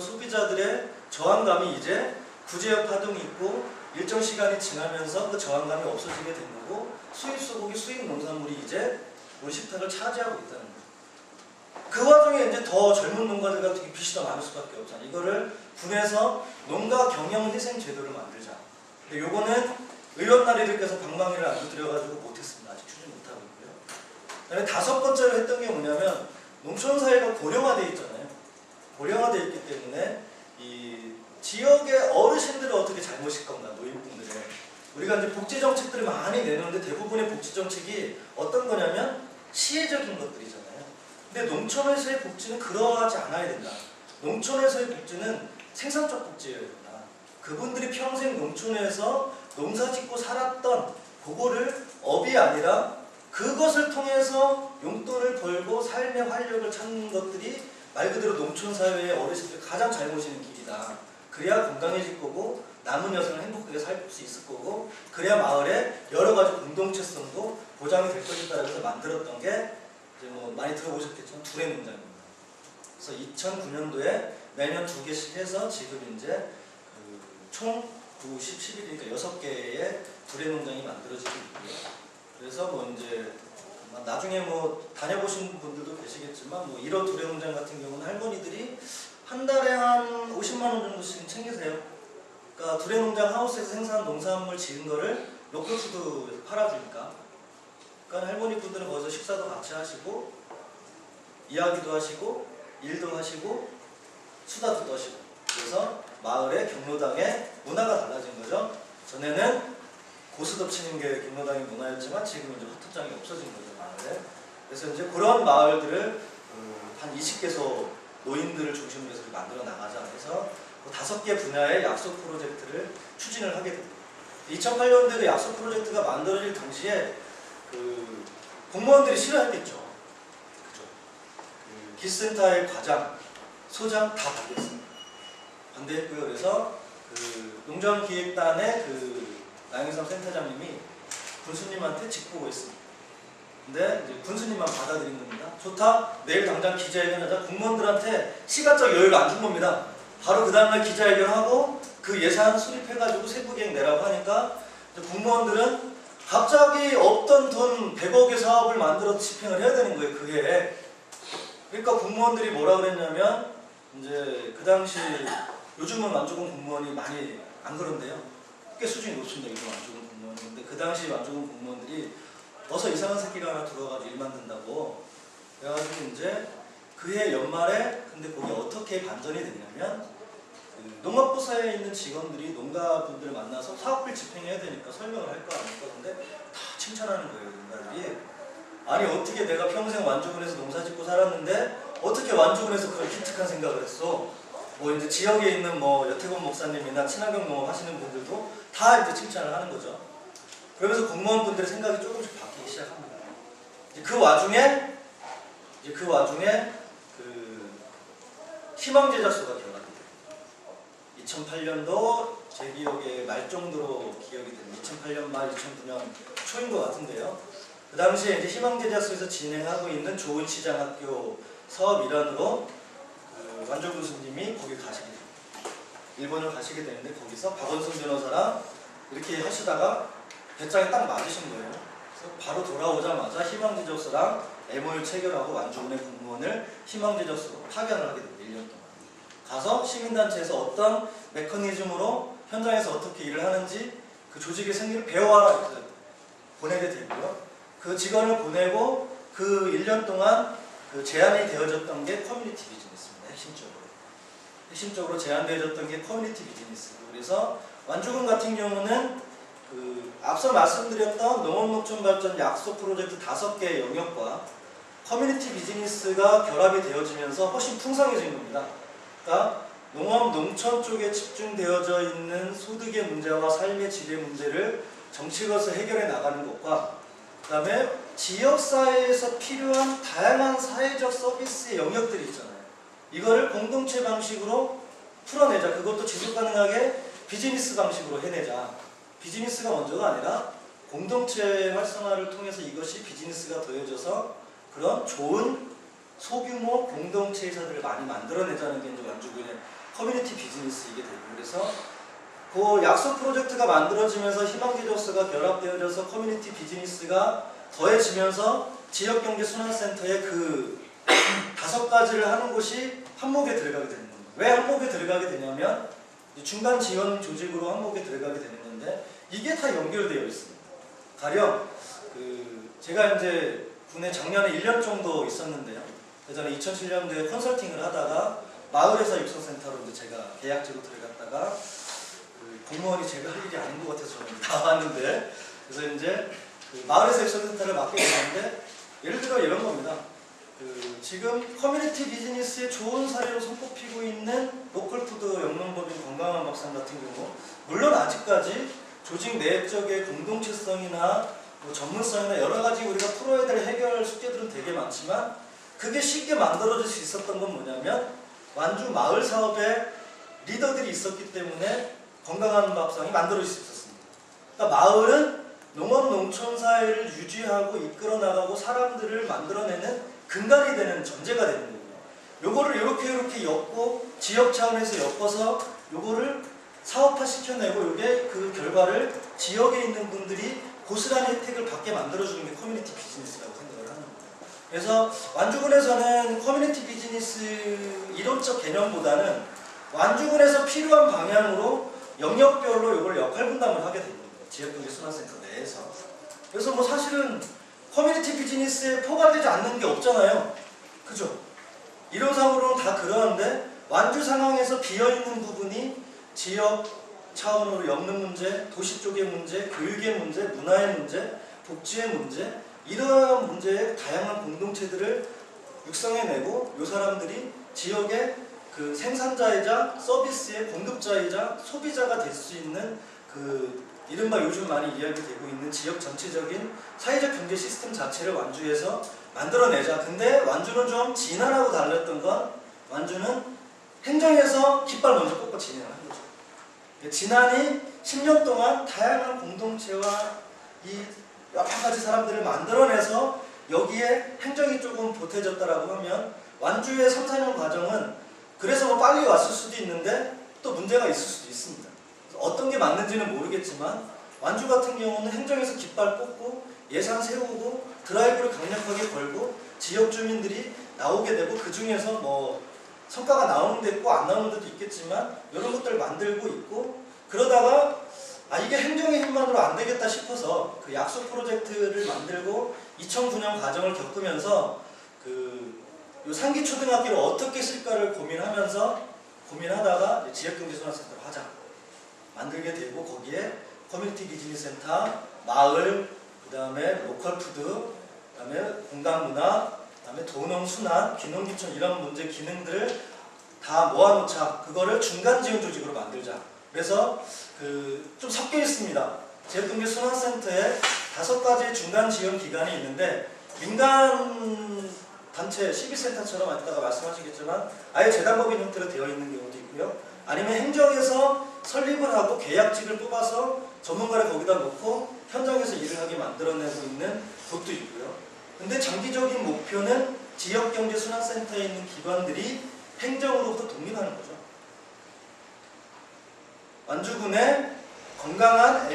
소비자들의 저항감이 이제 구제역 파동이 있고 일정 시간이 지나면서 그 저항감이 없어지게 된 거고, 수입 소고기, 수입 농산물이 이제 우리 식탁을 차지하고 있다는 거예요. 그 와중에 이제 더 젊은 농가들 같은 게 빚이 더 많을 수밖에 없잖아요. 이거를 군에서 농가 경영 희생 제도를 만들자. 근데 요거는 의원 나리들께서 방망이를 안 두드려가지고 못했습니다. 아직 추진 못하고 있고요. 그다음에 5번째로 했던 게 뭐냐면 농촌 사회가 고령화되어 있잖아요. 고령화되어 있기 때문에 이 지역의 어르신들을 어떻게 잘못일 건가, 노인분들의. 우리가 이제 복지 정책들을 많이 내놓는데 대부분의 복지 정책이 어떤 거냐면 시혜적인 것들이잖아요. 근데 농촌에서의 복지는 그러하지 않아야 된다. 농촌에서의 복지는 생산적 복지여야 된다. 그분들이 평생 농촌에서 농사짓고 살았던 그거를 업이 아니라 그것을 통해서 용돈을 벌고 삶의 활력을 찾는 것들이 말 그대로 농촌 사회의 어르신들 가장 잘 모시는 길이다. 그래야 건강해질 거고 남은 여생을 행복하게 살 수 있을 거고 그래야 마을에 여러 가지 공동체성도 보장이 될 것이다라고 해서 만들었던 게 이제 뭐 많이 들어보셨겠지만 두레농장입니다. 그래서 2009년도에 매년 2개씩 해서 지금 이제 총 9, 10, 11이니까 6개의 두레농장이 만들어지고 있고요. 그래서 뭐 이제 나중에 뭐 다녀보신 분들도 계시겠지만 뭐 1호 두레농장 같은 경우는 할머니들이 한 달에 한 50만 원 정도씩 챙기세요. 그러니까 두레농장 하우스에서 생산한 농산물 지은 거를 로컬푸드에서 팔아주니까. 그러니까 할머니 분들은 거기서 식사도 같이 하시고 이야기도 하시고 일도 하시고 수다도 떠시고. 그래서 마을의 경로당의 문화가 달라진 거죠. 전에는 고스 덮치는 게 경로당의 문화였지만 지금 이제 화투장이 없어진 거죠, 마을에. 그래서 이제 그런 마을들을 한 20개소 노인들을 중심으로 해서 만들어 나가자 해서 그 5개 분야의 약속 프로젝트를 추진을 하게 됩니다. 2008년도에 그 약속 프로젝트가 만들어질 당시에 그 공무원들이 싫어했겠죠. 그죠? 그 기센터의 과장, 소장 다 반대했습니다. 반대했고요. 그래서 그 농정기획단의 그 나영삼 센터장님이 군수님한테 직보했습니다. 근데 이제 군수님만 받아들인 겁니다. 좋다. 내일 당장 기자회견하자. 공무원들한테 시간적 여유가 안 준 겁니다. 바로 그 다음날 기자회견하고 그 예산 수립해가지고 세부계획 내라고 하니까 공무원들은 갑자기 없던 돈 100억의 사업을 만들어 집행을 해야 되는 거예요. 그게. 그러니까 공무원들이 뭐라 그랬냐면 이제 그 당시 요즘은 완주군 공무원이 많이 안 그런데요. 꽤 수준이 높습니다. 요즘 완주군 공무원이. 근데 그 당시 완주군 공무원들이 어서 이상한 새끼가 하나 들어와가지고 일 만든다고. 그래가지고 이제 그해 연말에 근데 거기 어떻게 반전이 됐냐면 그 농업부서에 있는 직원들이 농가분들 만나서 사업을 집행해야 되니까 설명을 할 거 아닙니까? 근데 다 칭찬하는 거예요, 농가들이. 아니 어떻게 내가 평생 완주군에서 농사 짓고 살았는데 어떻게 완주군에서 그런 기특한 생각을 했어? 뭐 이제 지역에 있는 뭐 여태곤 목사님이나 친환경 농업 하시는 분들도 다 이제 칭찬을 하는 거죠. 그러면서 공무원분들의 생각이 조금씩 바뀌기 시작합니다. 이제 그 와중에 그 희망제작소가 결합이 됩니다. 2008년도 제 기억에 말 정도로 기억이 됩니다. 2008년 말 2009년 초인 것 같은데요. 그 당시에 이제 희망제작소에서 진행하고 있는 좋은시장학교 사업 일환으로 그 완전 교수님이 거기 가시게 됩니다. 일본을 가시게 되는데 거기서 박원순 변호사랑 이렇게 하시다가 배짱이 딱 맞으신 거예요. 그래서 바로 돌아오자마자 희망제작소랑 MOU 체결하고 완주군의 공무원을 희망제작소로 파견을 하게 됩니다. 1년 동안. 가서 시민단체에서 어떤 메커니즘으로 현장에서 어떻게 일을 하는지 그 조직의 생리를 배워와라 이렇게 보내게 되고요. 그 직원을 보내고 그 1년 동안 그 제안이 되어졌던 게 커뮤니티 비즈니스입니다. 핵심적으로 제안되어졌던 게 커뮤니티 비즈니스. 그래서 완주군 같은 경우는 그 앞서 말씀드렸던 농업농촌발전 약속 프로젝트 5개의 영역과 커뮤니티 비즈니스가 결합이 되어지면서 훨씬 풍성해진 겁니다. 그러니까 농업, 농촌 쪽에 집중되어져 있는 소득의 문제와 삶의 질의 문제를 정치로서 해결해 나가는 것과 그 다음에 지역사회에서 필요한 다양한 사회적 서비스의 영역들이 있잖아요. 이거를 공동체 방식으로 풀어내자. 그것도 지속가능하게 비즈니스 방식으로 해내자. 비즈니스가 먼저가 아니라 공동체 활성화를 통해서 이것이 비즈니스가 더해져서 그런 좋은 소규모 공동체 회사들을 많이 만들어내자는 게 이제 완주군의 커뮤니티 비즈니스이게 되고, 그래서 그 약속 프로젝트가 만들어지면서 희망제작소가 결합되어져서 커뮤니티 비즈니스가 더해지면서 지역경제순환센터의 그 5가지를 하는 곳이 한목에 들어가게 되는 겁니다. 왜 한목에 들어가게 되냐면 중간 지원 조직으로 한목에 들어가게 되는 건데 이게 다 연결되어 있습니다. 가령 제가 이제 군에 작년에 1년 정도 있었는데요. 그 전에 2007년도에 컨설팅을 하다가 마을에서 육성센터로 이제 제가 계약직으로 들어갔다가 공무원이 제가 할 일이 아닌 것 같아서 저는 나왔는데, 그래서 이제 마을에서 육성센터를 맡게 됐는데, 예를 들어 이런 겁니다. 지금 커뮤니티 비즈니스의 좋은 사례로 손꼽히고 있는 로컬푸드 영농법인 건강한 밥상 같은 경우, 물론 아직까지 조직 내적의 공동체성이나 뭐 전문성이나 여러 가지 우리가 풀어야 될 해결 숙제들은 되게 많지만, 그게 쉽게 만들어질 수 있었던 건 뭐냐면 완주 마을 사업에 리더들이 있었기 때문에 건강한 밥상이 만들어질 수 있었습니다. 그러니까 마을은 농업 농촌 사회를 유지하고 이끌어 나가고 사람들을 만들어내는 근간이 되는 전제가 되는 거예요. 요거를 이렇게 엮고 지역 차원에서 엮어서 요거를 사업화 시켜내고, 요게 그 결과를 지역에 있는 분들이 고스란히 혜택을 받게 만들어주는 게 커뮤니티 비즈니스라고 생각을 하는 거예요. 그래서 완주군에서는 커뮤니티 비즈니스 이론적 개념보다는 완주군에서 필요한 방향으로 영역별로 이걸 역할 분담을 하게 됩니다. 지역경제 순환센터 내에서. 그래서 뭐 사실은 커뮤니티 비즈니스에 포괄되지 않는 게 없잖아요. 그죠? 이론상으로는 다 그러한데, 완주 상황에서 비어있는 부분이 지역 차원으로 엮는 문제, 도시 쪽의 문제, 교육의 문제, 문화의 문제, 복지의 문제, 이러한 문제의 다양한 공동체들을 육성해내고, 이 사람들이 지역의 그 생산자이자 서비스의 공급자이자 소비자가 될 수 있는 이른바 요즘 많이 이야기되고 있는 지역 전체적인 사회적 경제 시스템 자체를 완주에서 만들어내자. 근데 완주는 좀 진안하고 달랐던 건, 완주는 행정에서 깃발 먼저 꽂고 진행을 한 거죠. 진안이 10년 동안 다양한 공동체와 이 여러 가지 사람들을 만들어내서 여기에 행정이 조금 보태졌다라고 하면, 완주의 3, 4년 과정은 그래서 뭐 빨리 왔을 수도 있는데 또 문제가 있을 수도 있습니다. 어떤 게 맞는지는 모르겠지만, 완주 같은 경우는 행정에서 깃발 꽂고 예산 세우고 드라이브를 강력하게 걸고 지역 주민들이 나오게 되고, 그 중에서 뭐 성과가 나오는 데 있고 안 나오는 데도 있겠지만 이런 것들을 만들고 있고, 그러다가 이게 행정의 힘만으로 안 되겠다 싶어서 그 약속 프로젝트를 만들고 2009년 과정을 겪으면서 요 상기 초등학교를 어떻게 쓸까를 고민하다가 지역경제순환센터를 하자 만들게 되고, 거기에 커뮤니티 비즈니스 센터, 마을, 그 다음에 로컬푸드, 그 다음에 공간문화, 그 다음에 도농순환, 귀농귀촌 이런 문제 기능들을 다 모아놓자. 그거를 중간 지원 조직으로 만들자. 그래서 좀 섞여 있습니다. 지역경제순환센터에 5가지의 중간 지원 기관이 있는데, 민간 단체, 시비센터처럼 이따가 말씀하시겠지만 아예 재단법인 형태로 되어 있는 경우도 있고요. 아니면 행정에서 설립을 하고 계약직을 뽑아서 전문가를 거기다 놓고 현장에서 일을 하게 만들어내고 있는 곳도 있고요. 근데 장기적인 목표는 지역경제순환센터에 있는 기관들이 행정으로부터 독립하는 거죠. 완주군의 건강한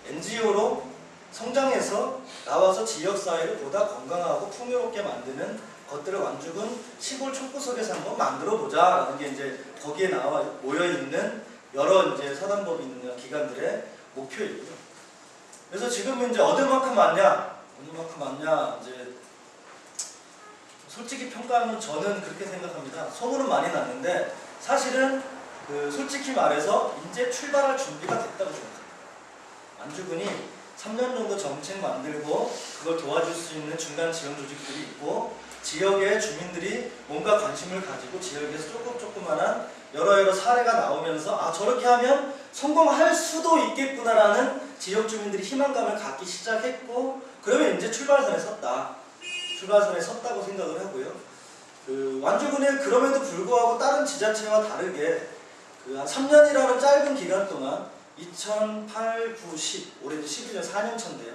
NGO로 성장해서 나와서 지역사회를 보다 건강하고 풍요롭게 만드는 것들을 완주군 시골 촌구석에서 한번 만들어보자 라는 게 이제 거기에 나와 모여있는 여러 이제 사단법인 기관들의 목표이고요. 그래서 지금 이제 얻을 만큼 많냐 이제 솔직히 평가하면 저는 그렇게 생각합니다. 소문은 많이 났는데 사실은 솔직히 말해서 이제 출발할 준비가 됐다고 생각합니다. 완주군이 3년 정도 정책 만들고 그걸 도와줄 수 있는 중간 지원 조직들이 있고, 지역의 주민들이 뭔가 관심을 가지고 지역에서 조그만한 여러 사례가 나오면서 저렇게 하면 성공할 수도 있겠구나라는 지역 주민들이 희망감을 갖기 시작했고, 그러면 이제 출발선에 섰다고 생각을 하고요. 완주군이 그럼에도 불구하고 다른 지자체와 다르게 한 3년이라는 짧은 기간 동안 2008, 9, 10, 올해 11년 4년 차인데요.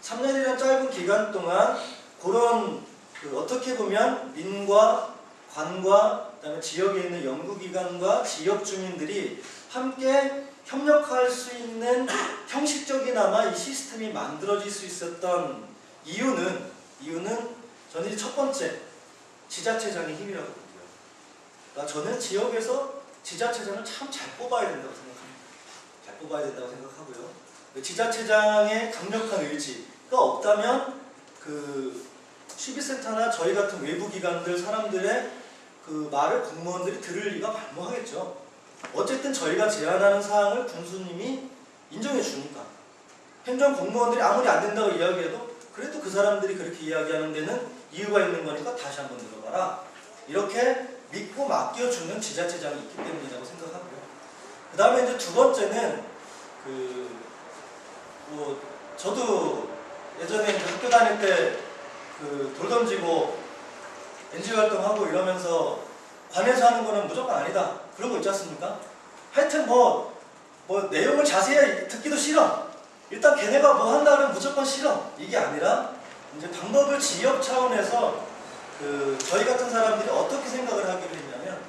3년이라는 짧은 기간 동안 그런 어떻게 보면 민과 관과 그다음에 지역에 있는 연구기관과 지역 주민들이 함께 협력할 수 있는 형식적이나마 이 시스템이 만들어질 수 있었던 이유는 저는 이제 첫 번째 지자체장의 힘이라고 보고요. 그러니까 저는 지역에서 지자체장을 참 잘 뽑아야 된다고 생각합니다. 잘 뽑아야 된다고 생각하고요. 지자체장의 강력한 의지가 없다면 그 시비센터나 저희 같은 외부 기관들 사람들의 그 말을 공무원들이 들을 리가 만무하겠죠. 어쨌든 저희가 제안하는 사항을 군수님이 인정해 주니까 행정 공무원들이 아무리 안 된다고 이야기해도 그래도 그 사람들이 그렇게 이야기하는 데는 이유가 있는 거니까 다시 한번 들어봐라. 이렇게 믿고 맡겨주는 지자체장이 있기 때문이라고 생각하고요. 그 다음에 이제 두 번째는 저도 예전에 이제 학교 다닐 때 돌 던지고 NGO 활동하고 이러면서 관에서 하는 거는 무조건 아니다. 그런 거 있지 않습니까? 하여튼 뭐 내용을 자세히 듣기도 싫어. 일단 걔네가 뭐 한다 그러면 무조건 싫어. 이게 아니라 이제 방법을 지역 차원에서 저희 같은 사람들이 어떻게 생각을 하기로 했냐면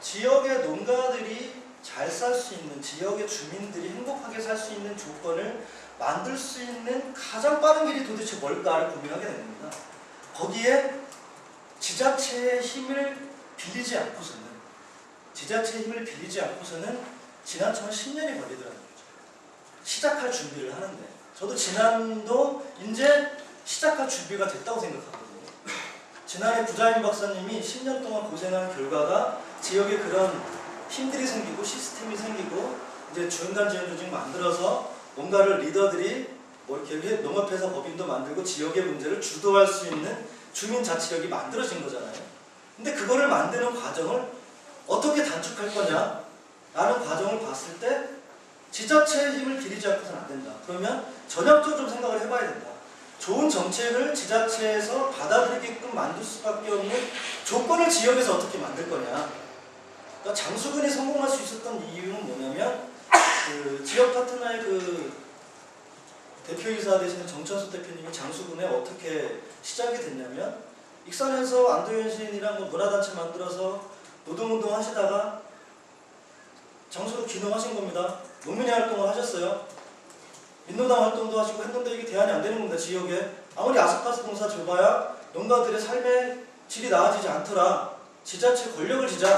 지역의 농가들이 잘 살 수 있는, 지역의 주민들이 행복하게 살 수 있는 조건을 만들 수 있는 가장 빠른 길이 도대체 뭘까를 고민하게 됩니다. 거기에 지자체의 힘을 빌리지 않고서는 지나치면 10년이 걸리더라고요. 시작할 준비를 하는데 저도 지난도 이제 시작할 준비가 됐다고 생각하거든요. 지난해 부자인 박사님이 10년 동안 고생한 결과가 지역에 그런 힘들이 생기고 시스템이 생기고 이제 주연단 지원 조직 만들어서 농가를 리더들이 뭐 이렇게 농업회사 법인도 만들고 지역의 문제를 주도할 수 있는 주민자치력이 만들어진 거잖아요. 근데 그거를 만드는 과정을 어떻게 단축할 거냐 라는 과정을 봤을 때 지자체의 힘을 빌리지 않고서는 안 된다. 그러면 전역적으로 좀 생각을 해봐야 된다. 좋은 정책을 지자체에서 받아들이게끔 만들 수밖에 없는 조건을 지역에서 어떻게 만들 거냐. 그러니까 장수군이 성공할 수 있었던 이유는 뭐냐면 지역 파트너의 대표이사 되시는 정천수 대표님이 장수군에 어떻게 시작이 됐냐면 익산에서 안도현 시인이랑 문화단체 만들어서 노동운동 하시다가 장수로 기능하신 겁니다. 농민회 활동을 하셨어요. 민노당 활동도 하시고 했는데 이게 대안이 안 되는 겁니다. 지역에 아무리 아스파스 공사 줘봐야 농가들의 삶의 질이 나아지지 않더라. 지자체 권력을 지자.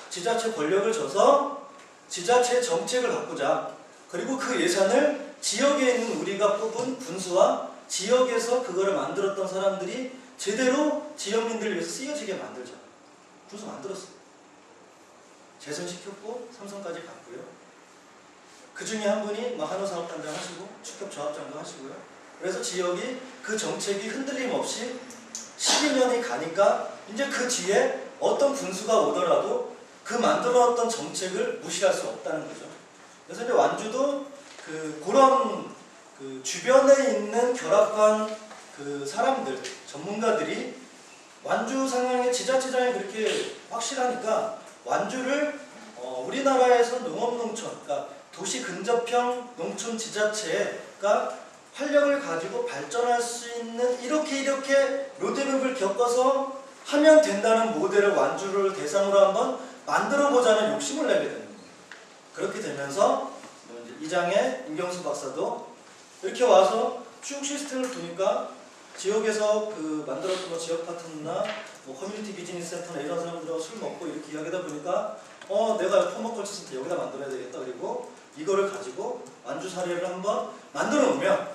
지자체 권력을 줘서 지자체 정책을 바꾸자. 그리고 그 예산을 지역에 있는 우리가 뽑은 군수와 지역에서 그거를 만들었던 사람들이 제대로 지역민들을 위해서 쓰여지게 만들자. 군수 만들었어요. 재선시켰고 삼성까지 갔고요. 그 중에 한 분이 한우사업단장 하시고 축협조합장도 하시고요. 그래서 지역이 그 정책이 흔들림 없이 12년이 가니까 이제 그 뒤에 어떤 군수가 오더라도 그 만들어왔던 정책을 무시할 수 없다는 거죠. 그래서 이제 완주도 그런 주변에 있는 결합한 사람들, 전문가들이 완주 상황에 지자체장이 그렇게 확실하니까 완주를 우리나라에서 농업농촌, 그러니까 도시 근접형 농촌 지자체가 활력을 가지고 발전할 수 있는 이렇게 로드맵을 겪어서 하면 된다는 모델을 완주를 대상으로 한번 만들어보자는 욕심을 내게 되는 거예요. 그렇게 되면서 이장의 임경수 박사도 이렇게 와서 쭉 시스템을 보니까 지역에서 만들었던 지역 파트너나 커뮤니티 비즈니스 센터나 이런 사람들하고 술 먹고 이렇게 이야기하다 보니까 내가 퍼머컬처 센터 여기다 만들어야 되겠다. 그리고 이거를 가지고 완주 사례를 한번 만들어 놓으면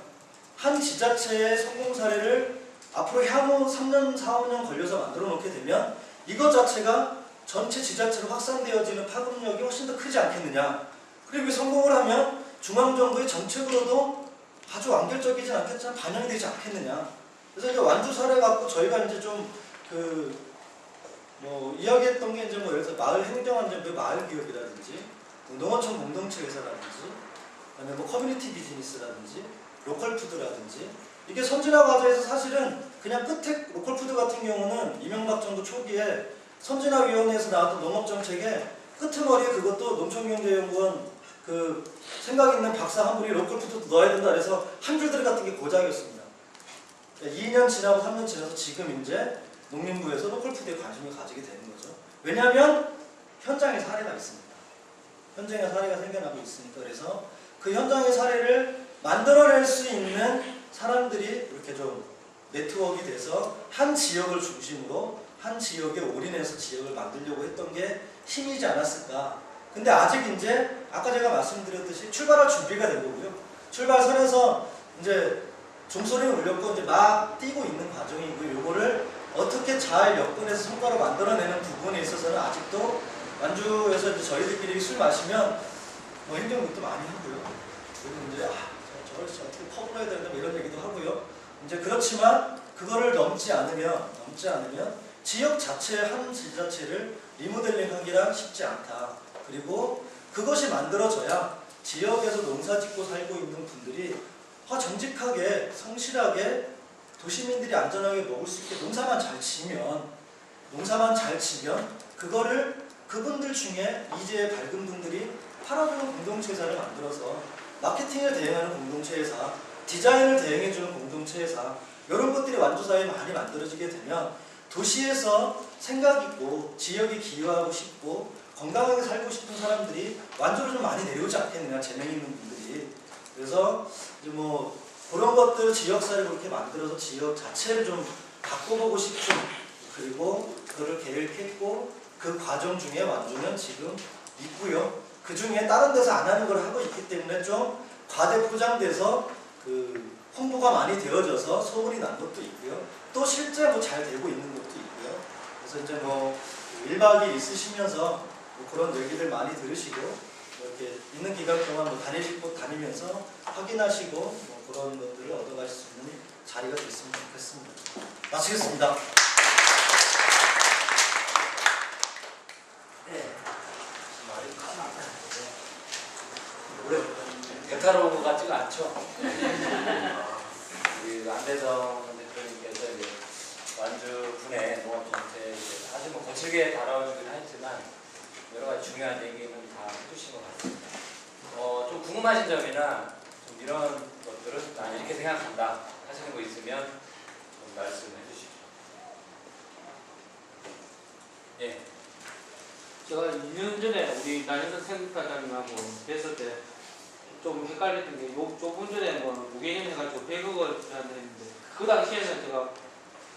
한 지자체의 성공 사례를 앞으로 향후 3년, 4, 5년 걸려서 만들어 놓게 되면 이것 자체가 전체 지자체로 확산되어지는 파급력이 훨씬 더 크지 않겠느냐. 그리고 성공을 하면 중앙정부의 정책으로도 아주 완결적이지 않겠지만 반영이 되지 않겠느냐. 그래서 이제 완주 사례 갖고 저희가 이제 좀 이야기했던 게 이제 예를 들어서 마을 행정안전부 마을 기업이라든지 농어촌 공동체 회사라든지 그다음에 커뮤니티 비즈니스라든지 로컬 푸드라든지 이게 선진화 과정에서 사실은 그냥 끝에 로컬 푸드 같은 경우는 이명박 정부 초기에 선진화위원회에서 나왔던 농업정책에 끄트머리에 그것도 농촌경제연구원 생각 있는 박사 한 분이 로컬 푸드도 넣어야 된다 그래서 한 줄 들어갔던 게 고작이었습니다. 2년 지나고 3년 지나서 지금 이제 농림부에서 로컬 푸드에 관심을 가지게 되는 거죠. 왜냐하면 현장의 사례가 있습니다. 현장의 사례가 생겨나고 있으니까. 그래서 그 현장의 사례를 만들어낼 수 있는 사람들이 이렇게 좀 네트워크가 돼서 한 지역을 중심으로 한 지역에 올인해서 지역을 만들려고 했던 게 힘이지 않았을까. 근데 아직 이제 아까 제가 말씀드렸듯이 출발할 준비가 된 거고요. 출발선에서 이제 종소리는 울렸고 이제 막 뛰고 있는 과정이고요. 요거를 어떻게 잘 엮어내서 성과를 만들어내는 부분에 있어서는 아직도 완주에서 이제 저희들끼리 술 마시면 뭐 행정력도 많이 하고요. 그리고 이제 저걸 어떻게 퍼블 해야 되는데 뭐 이런 얘기도 하고요. 이제 그렇지만 그거를 넘지 않으면 지역 자체 한 지자체를 리모델링하기란 쉽지 않다. 그리고 그것이 만들어져야 지역에서 농사 짓고 살고 있는 분들이 정직하게 성실하게 도시민들이 안전하게 먹을 수 있게 농사만 잘 지면 그거를 그분들 중에 이제 밝은 분들이 팔아주는 공동체사를 만들어서 마케팅을 대행하는 공동체회사, 디자인을 대행해주는 공동체회사 이런 것들이 완주사에 많이 만들어지게 되면 도시에서 생각 있고 지역에 기여하고 싶고 건강하게 살고 싶은 사람들이 완주로 좀 많이 내려오지 않겠느냐, 재능 있는 분들이. 그래서 이제 뭐 그런 것들 지역사를 그렇게 만들어서 지역 자체를 좀 바꿔보고 싶은, 그리고 그거를 계획했고 그 과정 중에 완주는 지금 있고요. 그 중에 다른 데서 안 하는 걸 하고 있기 때문에 좀 과대 포장돼서 그 홍보가 많이 되어져서 소문이 난 것도 있고요. 또 실제 뭐 잘 되고 있는 것도 있고요. 그래서 이제 뭐 1박 2일 있으시면서 뭐 그런 얘기들 많이 들으시고 이렇게 있는 기간 동안 뭐 다니실 곳 다니면서 확인하시고 뭐 그런 것들을 얻어가실 수 있는 자리가 됐으면 좋겠습니다. 마치겠습니다. 대타로운 것 같지가 않죠. 우리 안대성 대표님께서 이제 완주 군의 농업 정책 아주 뭐 거칠게 다뤄주긴 했지만 여러 가지 중요한 얘기는 다 해주신 것 같습니다. 좀 궁금하신 점이나 좀 이런 것들은 난 이렇게 생각한다 하시는 거 있으면 좀 말씀해 주시죠. 예. 제가 2년 전에 우리 나현석 생각과장님하고 뵀을 때 좀 헷갈렸던 게 조금 전에 뭐 무개념 해가지고 100억을 투자했는데 그 당시에는 제가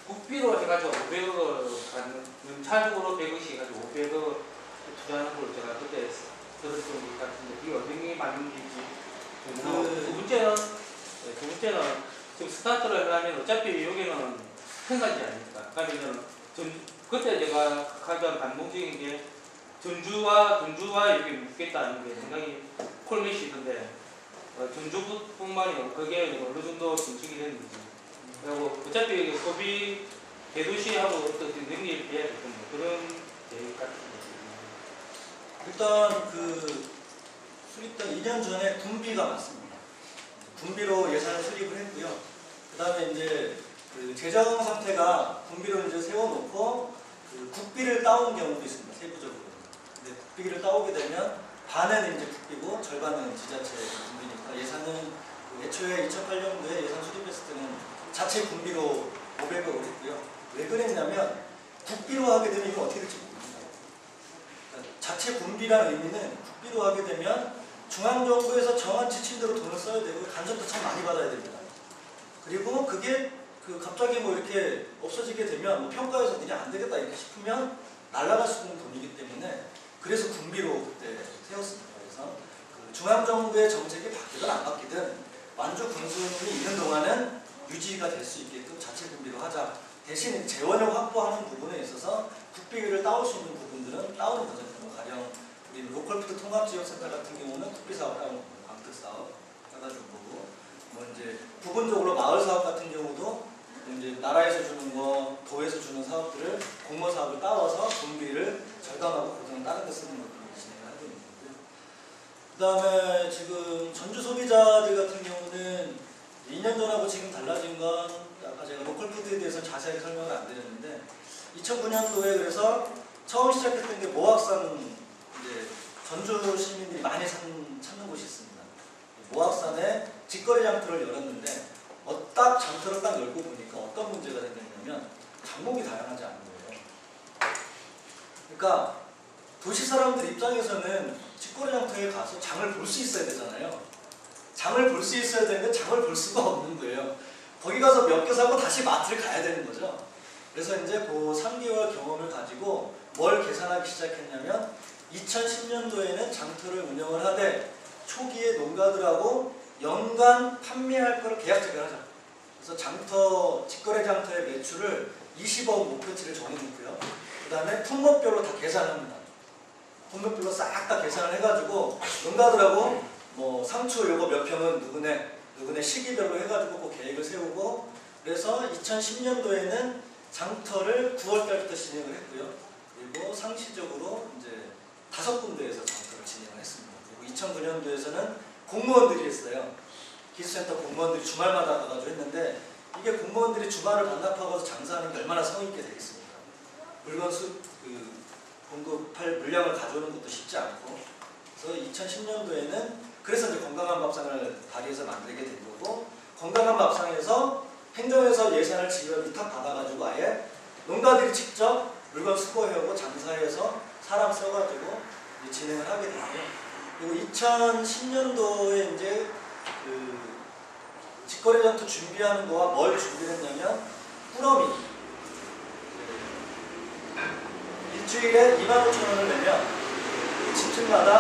국비로 해가지고 500억을 갖는 차적으로 100억씩 해가지고 500억 투자하는 걸 제가 그때 들었던 것 같은데 이게 어떻게 맞는지. 두 번째는 지금 스타트를 하려면 어차피 여기는 현산지 아닙니까? 그러면 그때 제가 가장 감동적인 게 전주와 여기 묶겠다는 게 상당히 콜미시던데 전주뿐만이 그게 어느 정도 진척이 됐는지, 그리고 어차피 소비 대도시하고 어떤 능력이 돼야 되는 그런 계획 같은 거. 일단 그 수립된 2년 전에 군비가 맞습니다. 군비로 예산을 수립을 했고요. 그 다음에 이제 그 재정 상태가 군비로 이제 세워놓고 그 국비를 따온 경우도 있습니다. 세부적으로. 근데 국비를 따오게 되면 반은 이제 국비고 절반은 지자체 군비니까 예산은 애초에 2008년도에 예산 수립했을 때는 자체 군비로 500억을 했고요. 왜 그랬냐면 국비로 하게 되면 이거 어떻게 될지 모릅니다. 그러니까 자체 군비라는 의미는 국비로 하게 되면 중앙정부에서 정한 지침대로 돈을 써야 되고 간섭도 참 많이 받아야 됩니다. 그리고 그게 갑자기 뭐 이렇게 없어지게 되면 뭐 평가에서 그냥 안 되겠다 이렇게 싶으면 날아갈 수 있는 돈이기 때문에 그래서 군비로 그때 세웠습니다. 그래서 그 중앙정부의 정책이 바뀌든 안 바뀌든 완주 군수님이 있는 동안은 유지가 될 수 있게끔 자체 군비로 하자. 대신 재원을 확보하는 부분에 있어서 국비를 따올 수 있는 부분들은 따오는 거죠. 가령 우리 로컬푸드 통합지역센터 같은 경우는 국비 사업을 하고 광특 사업 해가지고 보고 뭐 이제 부분적으로 마을 사업 같은 경우도 이제 나라에서 주는 거, 도에서 주는 사업들을 공모 사업을 따와서 군비를 절감하고 그다음 다른 데 쓰는 것들을 진행하고 있는 거고요. 그 다음에 지금 전주 소비자들 같은 경우는 2년 전하고 지금 달라진 건 아까 제가 로컬푸드에 대해서 자세히 설명을 안 드렸는데 2009년도에 그래서 처음 시작했던 게 모악산 이제 전주 시민들이 많이 찾는 곳이 있습니다. 모악산에 직거래 장터를 열었는데 딱 장터를 딱 열고 보니까 어떤 문제가 생겼냐면 장목이 다양하지 않은 거예요. 그러니까 도시 사람들 입장에서는 직거래 장터에 가서 장을 볼 수 있어야 되잖아요. 장을 볼 수 있어야 되는데 장을 볼 수가 없는 거예요. 거기 가서 몇 개 사고 다시 마트를 가야 되는 거죠. 그래서 이제 그 3개월 경험을 가지고 뭘 계산하기 시작했냐면 2010년도에는 장터를 운영을 하되 초기에 농가들하고 연간 판매할 거를 계약 체결하자. 그래서 장터, 직거래 장터의 매출을 20억 목표치를 정해놓고요. 그 다음에 품목별로 다 계산합니다. 품목별로 싹 다 계산을 해가지고 농가들하고 뭐 상추 요거 몇 평은 누구네 시기별로 해가지고 그 계획을 세우고, 그래서 2010년도에는 장터를 9월달부터 진행을 했고요. 그리고 상시적으로 이제 5군데에서 장터를 진행을 했습니다. 그리고 2009년도에서는 공무원들이 했어요. 기술센터 공무원들이 주말마다 가가지고 했는데, 이게 공무원들이 주말을 반납하고 장사하는 게 얼마나 성의 있게 되겠습니까? 물건 공급할 물량을 가져오는 것도 쉽지 않고. 그래서 2010년도에는 그래서 이제 건강한 밥상을 발의해서 만들게 된 거고, 건강한 밥상에서 행정에서 예산을 위탁 받아가지고 아예 농가들이 직접 물건 수거해오고 장사해서 사람 써가지고 이제 진행을 하게 됐고요. 그리고 2010년도에 이제 그 직거래 장터 준비하는 거와 뭘 준비했냐면 꾸러미, 일주일에 25,000원을 내면 집집마다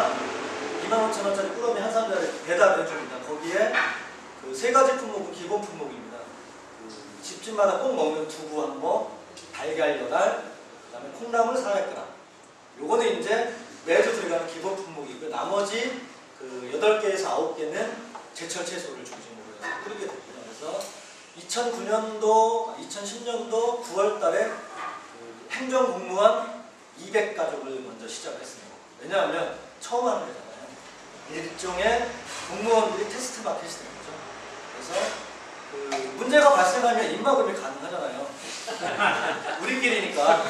25,000원짜리 꾸러미 한 상자를 배달을 해줍니다. 거기에 그 3가지 품목은 기본 품목입니다. 그 집집마다 꼭 먹는 두부 한 모, 달걀 8알, 그 다음에 콩나물 400g. 요거는 이제 매주 들어가는 기본 품목이고요. 나머지 그 8개에서 9개는 제철 채소를 중심으로 해서 뿌리게 됩니다. 그래서 2010년도 9월 달에 그 행정공무원 200가족을 먼저 시작을 했습니다. 왜냐하면 처음 하는 거잖아요. 일종의 공무원들이 테스트 마켓이 된 거죠. 그래서 그 문제가 발생하면 입막음이 가능하잖아요. 우리끼리니까.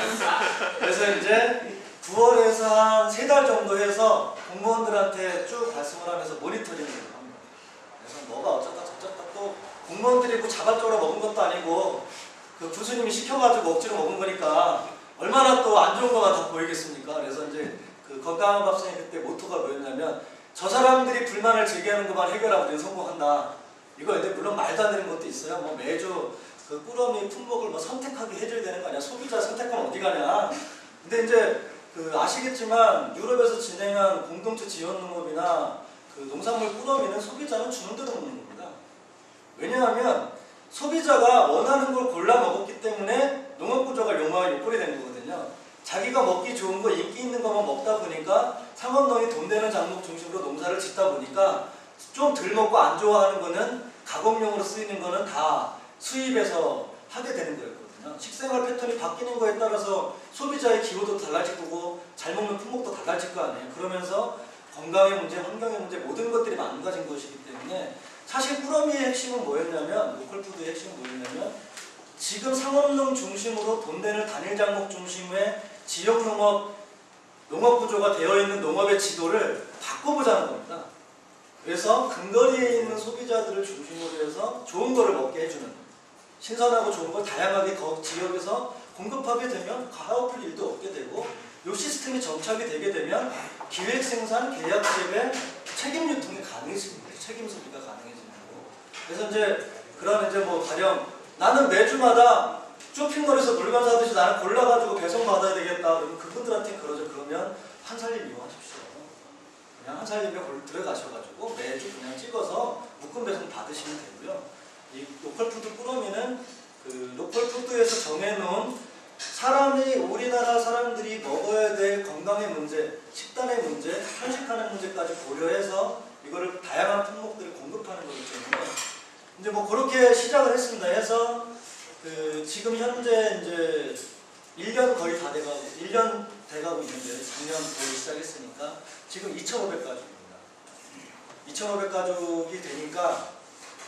그래서 이제 9월에서 한 3달 정도 해서 공무원들한테 쭉 발송을 하면서 모니터링을 합니다. 그래서 뭐가 어쩌다 저쩌다, 또 공무원들이 뭐 자발적으로 먹은 것도 아니고 그 교수님이 시켜가지고 억지로 먹은 거니까 얼마나 또 안 좋은 거가 다 보이겠습니까? 그래서 이제 그 건강한 밥상의 그때 모토가 뭐였냐면, 저 사람들이 불만을 제기하는 것만 해결하고 우리는 성공한다. 이거 근데 물론 말도 안 되는 것도 있어요. 뭐 매주 그 꾸러미 품목을 뭐 선택하게 해줘야 되는 거 아니야? 소비자 선택하면 어디 가냐? 근데 이제 그 아시겠지만 유럽에서 진행한 공동체 지원 농업이나 그 농산물 꾸러미는 소비자는 주는 대로 먹는 겁니다. 왜냐하면 소비자가 원하는 걸 골라 먹었기 때문에 농업구조가 요꼴이 된 거거든요. 자기가 먹기 좋은 거, 인기 있는 것만 먹다 보니까 상업농이 돈 되는 작목 중심으로 농사를 짓다 보니까 좀 덜 먹고 안 좋아하는 거는 가공용으로 쓰이는 거는 다 수입해서 하게 되는 거였거든요. 식생활 패턴이 바뀌는 거에 따라서 소비자의 기호도 달라질 거고 잘 먹는 품목도 달라질 거 아니에요. 그러면서 건강의 문제, 환경의 문제, 모든 것들이 망가진 것이기 때문에 사실 꾸러미의 핵심은 뭐였냐면, 로컬푸드의 핵심은 뭐였냐면, 지금 상업농 중심으로 돈 되는 단일 작목 중심의 지역농업, 농업구조가 되어 있는 농업의 지도를 바꿔보자는 겁니다. 그래서 근거리에 있는 소비자들을 중심으로 해서 좋은 거를 먹게 해주는, 신선하고 좋은 걸 다양하게 그 지역에서 공급하게 되면 갈아엎을 일도 없게 되고, 이 시스템이 정착이 되게 되면 기획생산, 계약 재배, 책임 유통이 가능해집니다. 책임 소비가 가능해지는 거고. 그래서 이제 그런 이제 뭐 가령 나는 매주마다 쇼핑몰에서 물건 사듯이 나는 골라가지고 배송 받아야 되겠다. 그러면 그분들한테 그러죠. 그러면 한살림 이용하십시오. 그냥 한살림에 들어가셔가지고 매주 그냥 찍어서 묶음 배송 받으시면 되고요. 이 로컬푸드 꾸러미는 그 로컬푸드에서 정해놓은 우리나라 사람들이 먹어야 될 건강의 문제, 식단의 문제, 편식하는 문제까지 고려해서 이거를 다양한 품목들을 공급하는 거기 때문에 이제 뭐 그렇게 시작을 했습니다. 해서 그 지금 현재 이제 1년 거의 다 돼가고 1년 돼가고 있는데, 작년 9월 시작했으니까 지금 2,500가족입니다. 2,500가족이 되니까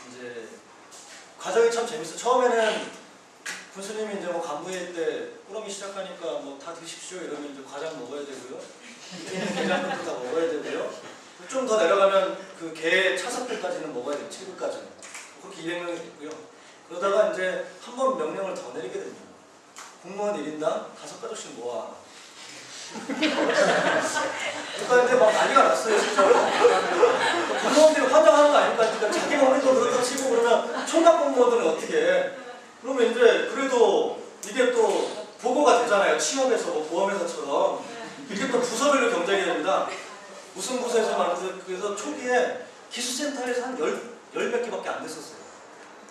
이제 과정이 참 재밌어. 처음에는 군수님이 이제 뭐 간부회 때 꾸러미 시작하니까 뭐 다 드십시오 이러면 이제 과장 먹어야 되고요. 게장국도 다 먹어야 되고요. 좀 더 내려가면 그 게 차석들까지는 먹어야 돼요. 7급까지는. 그렇게 200명이 됐고요. 그러다가 이제 한 번 명령을 더 내리게 됩니다. 공무원 1인당 5가족씩 모아. 그러니까 이제 막 난리가 났어요, 진짜로. 공무원들이 환장하는 거 아닙니까? 그러니까 자기 먹는 거 그렇다 치고 그러면 총각 공무원들은 어떻게 해? 그러면 이제 그래도 이게 또 보고가 되잖아요. 취업에서 뭐 보험회사처럼. 이게 또 부서별로 경쟁이 됩니다. 무슨 부서에서 말하세요? 그래서 초기에 기술센터에서 한 열 몇 개밖에 안 됐었어요.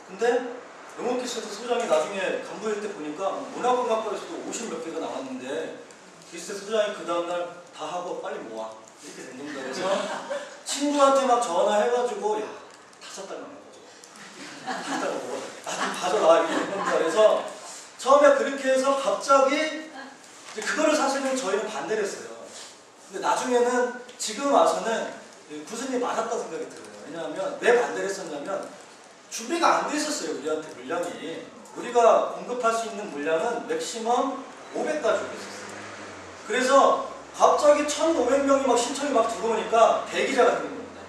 근데 농업기술센터 소장이 나중에 간부일 때 보니까 문화관광과에서도 50 몇 개가 나왔는데 기술센터 소장이 그 다음날 다 하고 빨리 모아. 이렇게 된 겁니다. 그래서 친구한테 막 전화해가지고 야, 5달만 먹어줘. 5달만 먹어줘. 좀 가져라. 이렇게 된 겁니다. 그래서 처음에 그렇게 해서 갑자기 이제 그거를 사실은 저희는 반대를 했어요. 근데 나중에는 지금 와서는 교수님이 맞았다 생각이 들어요. 왜냐하면 왜 반대를 했었냐면 준비가 안 돼 있었어요. 우리한테 물량이. 우리가 공급할 수 있는 물량은 맥시멈 500까지 있었어요. 그래서 갑자기 1,500명이 막 신청이 막 들어오니까 대기자가 되는 겁니다.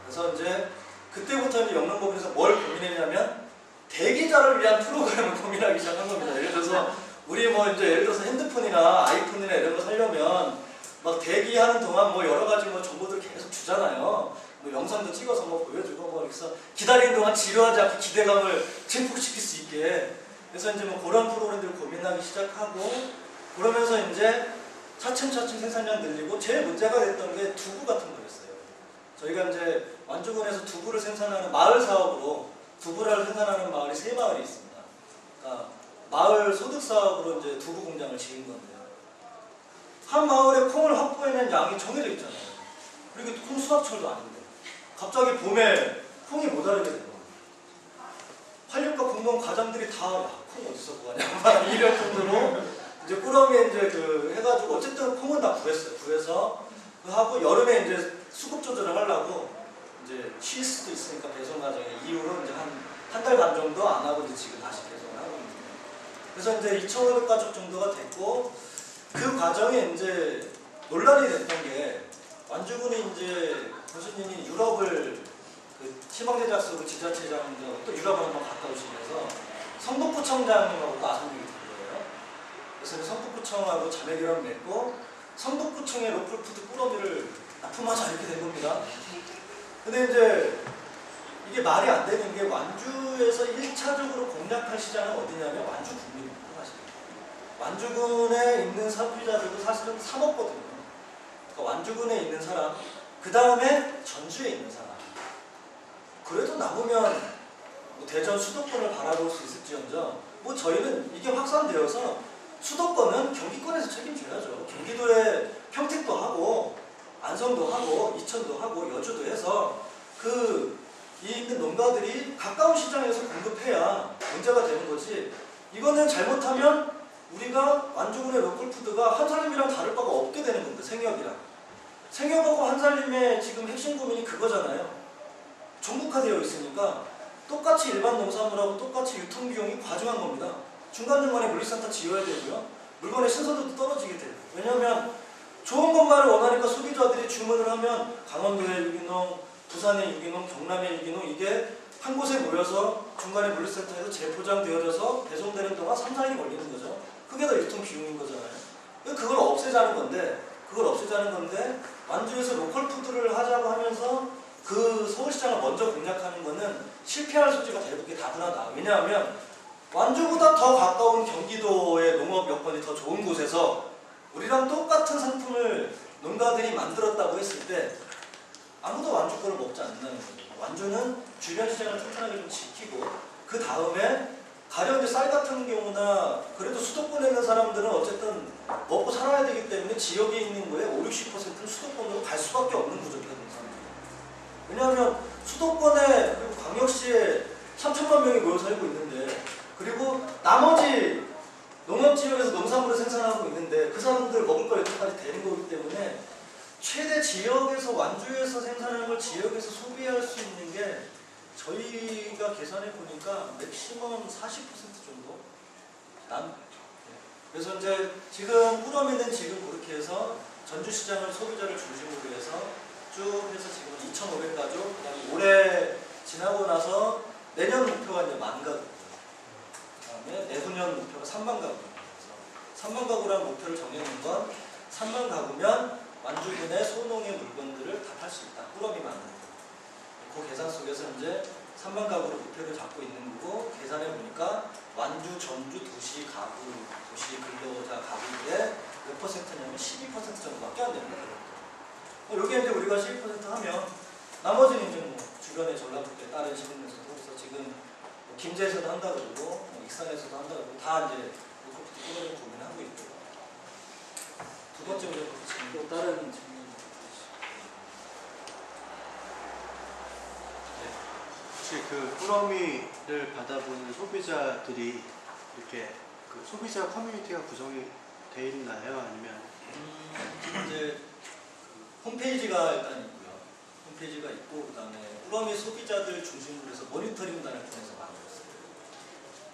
그래서 이제 그때부터 이제 영농법인에서 뭘 고민했냐면 대기자를 위한 프로그램을 고민하기 시작한 겁니다. 예를 들어서 우리 뭐 이제 예를 들어서 핸드폰이나 아이폰이나 이런 거 살려면 막 대기하는 동안 뭐 여러 가지 뭐 정보들 계속 주잖아요. 뭐 영상도 찍어서 뭐 보여주고 뭐 그래서 기다리는 동안 지루하지 않게 기대감을 증폭시킬 수 있게. 그래서 이제 뭐 그런 프로그램들을 고민하기 시작하고 그러면서 이제 차츰차츰 생산량 늘리고 제일 문제가 됐던 게 두부 같은 거였어요. 저희가 이제 완주군에서 두부를 생산하는 마을 사업으로 두부를 생산하는 마을이 3마을이 있습니다. 그러니까 마을 소득 사업으로 이제 두부 공장을 지은 건데요. 한 마을에 콩을 확보해낸 양이 정해져 있잖아요. 그리고 콩 수확철도 아닌데 갑자기 봄에 콩이 모자르게 된 겁니다. 활력과 공무원 과장들이 다 콩 어디서 구하냐 막 이럴 정도로 이제 꾸러미에 이제 그 해가지고 어쨌든 콩은 다 구했어요. 구해서 그 하고 여름에 이제 수급 조절을 하려고 이제 쉴 수도 있으니까 배송 과정에 이후로 이제 한 달 반 정도 안 하고 이제 지금 다시 배송을 하고 있는데 그래서 이제 2,500가족 정도가 됐고 그 과정에 이제 논란이 됐던 게 완주군이 이제 교수님이 유럽을 그 희망제작소로 지자체장으로 또 유럽을 한번 갔다 오시면서 성북구청장님하고 또 아성국이 된 거예요. 그래서 성북구청하고 자매결합을 맺고 성북구청의 로컬푸드 꾸러미를 납품하자 이렇게 된 겁니다. 근데 이제 이게 말이 안 되는 게 완주에서 1차적으로 공략할 시장은 어디냐면 완주 국민입니다. 사실. 완주군에 있는 소비자들도 사실은 사 먹거든요. 그러니까 완주군에 있는 사람, 그 다음에 전주에 있는 사람. 그래도 남으면 뭐 대전 수도권을 바라볼 수 있을지언정 뭐 저희는 이게 확산되어서 수도권은 경기권에서 책임져야죠. 경기도에 평택도 하고 안성도 하고 이천도 하고 여주도 해서 그 이 있는 농가들이 가까운 시장에서 공급해야 문제가 되는 거지. 이거는 잘못하면 우리가 완주군의 로컬푸드가 한살림이랑 다를 바가 없게 되는 겁니다. 생협이랑. 생협하고 한살림의 지금 핵심 고민이 그거잖아요. 종국화되어 있으니까 똑같이 일반 농산물하고 똑같이 유통비용이 과중한 겁니다. 중간중간에 물류센터 지어야 되고요. 물건의 신선도도 떨어지게 돼요. 왜냐하면 좋은 것만을 원하니까 소비자들이 주문을 하면 강원도의 유기농, 부산의 유기농, 경남의 유기농 이게 한 곳에 모여서 중간에 물류센터에서 재포장되어져서 배송되는 동안 3, 4일이 걸리는 거죠. 그게 다 유통비용인 거잖아요. 그걸 없애자는 건데 완주에서 로컬푸드를 하자고 하면서 그 서울시장을 먼저 공략하는 거는 실패할 소지가 대부분 다분하다. 왜냐하면 완주보다 더 가까운 경기도의 농업 여건이 더 좋은 곳에서 우리랑 똑같은 상품을 농가들이 만들었다고 했을 때 아무도 완주 거를 먹지 않는다는 거죠. 완주는 주변 시장을 튼튼하게 좀 지키고 그 다음에 가령 이제 쌀 같은 경우나 그래도 수도권에 있는 사람들은 어쨌든 먹고 살아야 되기 때문에 지역에 있는 거에 50~60%는 수도권으로 갈 수밖에 없는 구조거든요. 왜냐하면 수도권에 그리고 광역시에 3천만 명이 모여 살고 있는데 그리고 나머지 농업지역에서 농산물을 생산하고 있는데 그 사람들 먹을 걸 여태까지 되는 거기 때문에 최대 지역에서 완주에서 생산하는 걸 지역에서 소비할 수 있는 게 저희가 계산해 보니까 맥시멈 40% 정도 그래서 이제 지금 꾸러미는 지금 그렇게 해서 전주시장을 소비자를 중심으로 해서 쭉 해서 지금 2,500가족, 그다음에 올해 지나고 나서 내년 목표가 이제 10,000가족, 그다음에 내후년 목표가 30,000가족. 30,000가구라는 목표를 정해놓은 건 30,000가구면 완주군의 소농의 물건들을 다 팔 수 있다. 꾸러미만. 그 계산 속에서 이제 30,000가구로 목표를 잡고 있는 거고 계산해 보니까 완주, 전주, 도시 가구, 도시 근로자 가구들의 냐면 12% 정도밖에 안 됩니다. 여기에 이제 우리가 12% 하면 나머지는 이제 뭐 주변의 전라북도에 다른 시군에서도 그래서 지금 뭐 김제에서도 한다 그러고 뭐 익산에서도 한다 그러고 다 이제 로컬푸드 고민을 하고 있고. 두 번째 문제 또 다른 질문. 혹시 그 꾸러미를 받아보는 소비자들이 이렇게 그 소비자 커뮤니티가 구성이 돼 있나요? 아니면 지금 이제 홈페이지가 일단 있고요. 홈페이지가 있고 그다음에 꾸러미 소비자들 중심으로 해서 모니터링단을 통해서 만들었어요.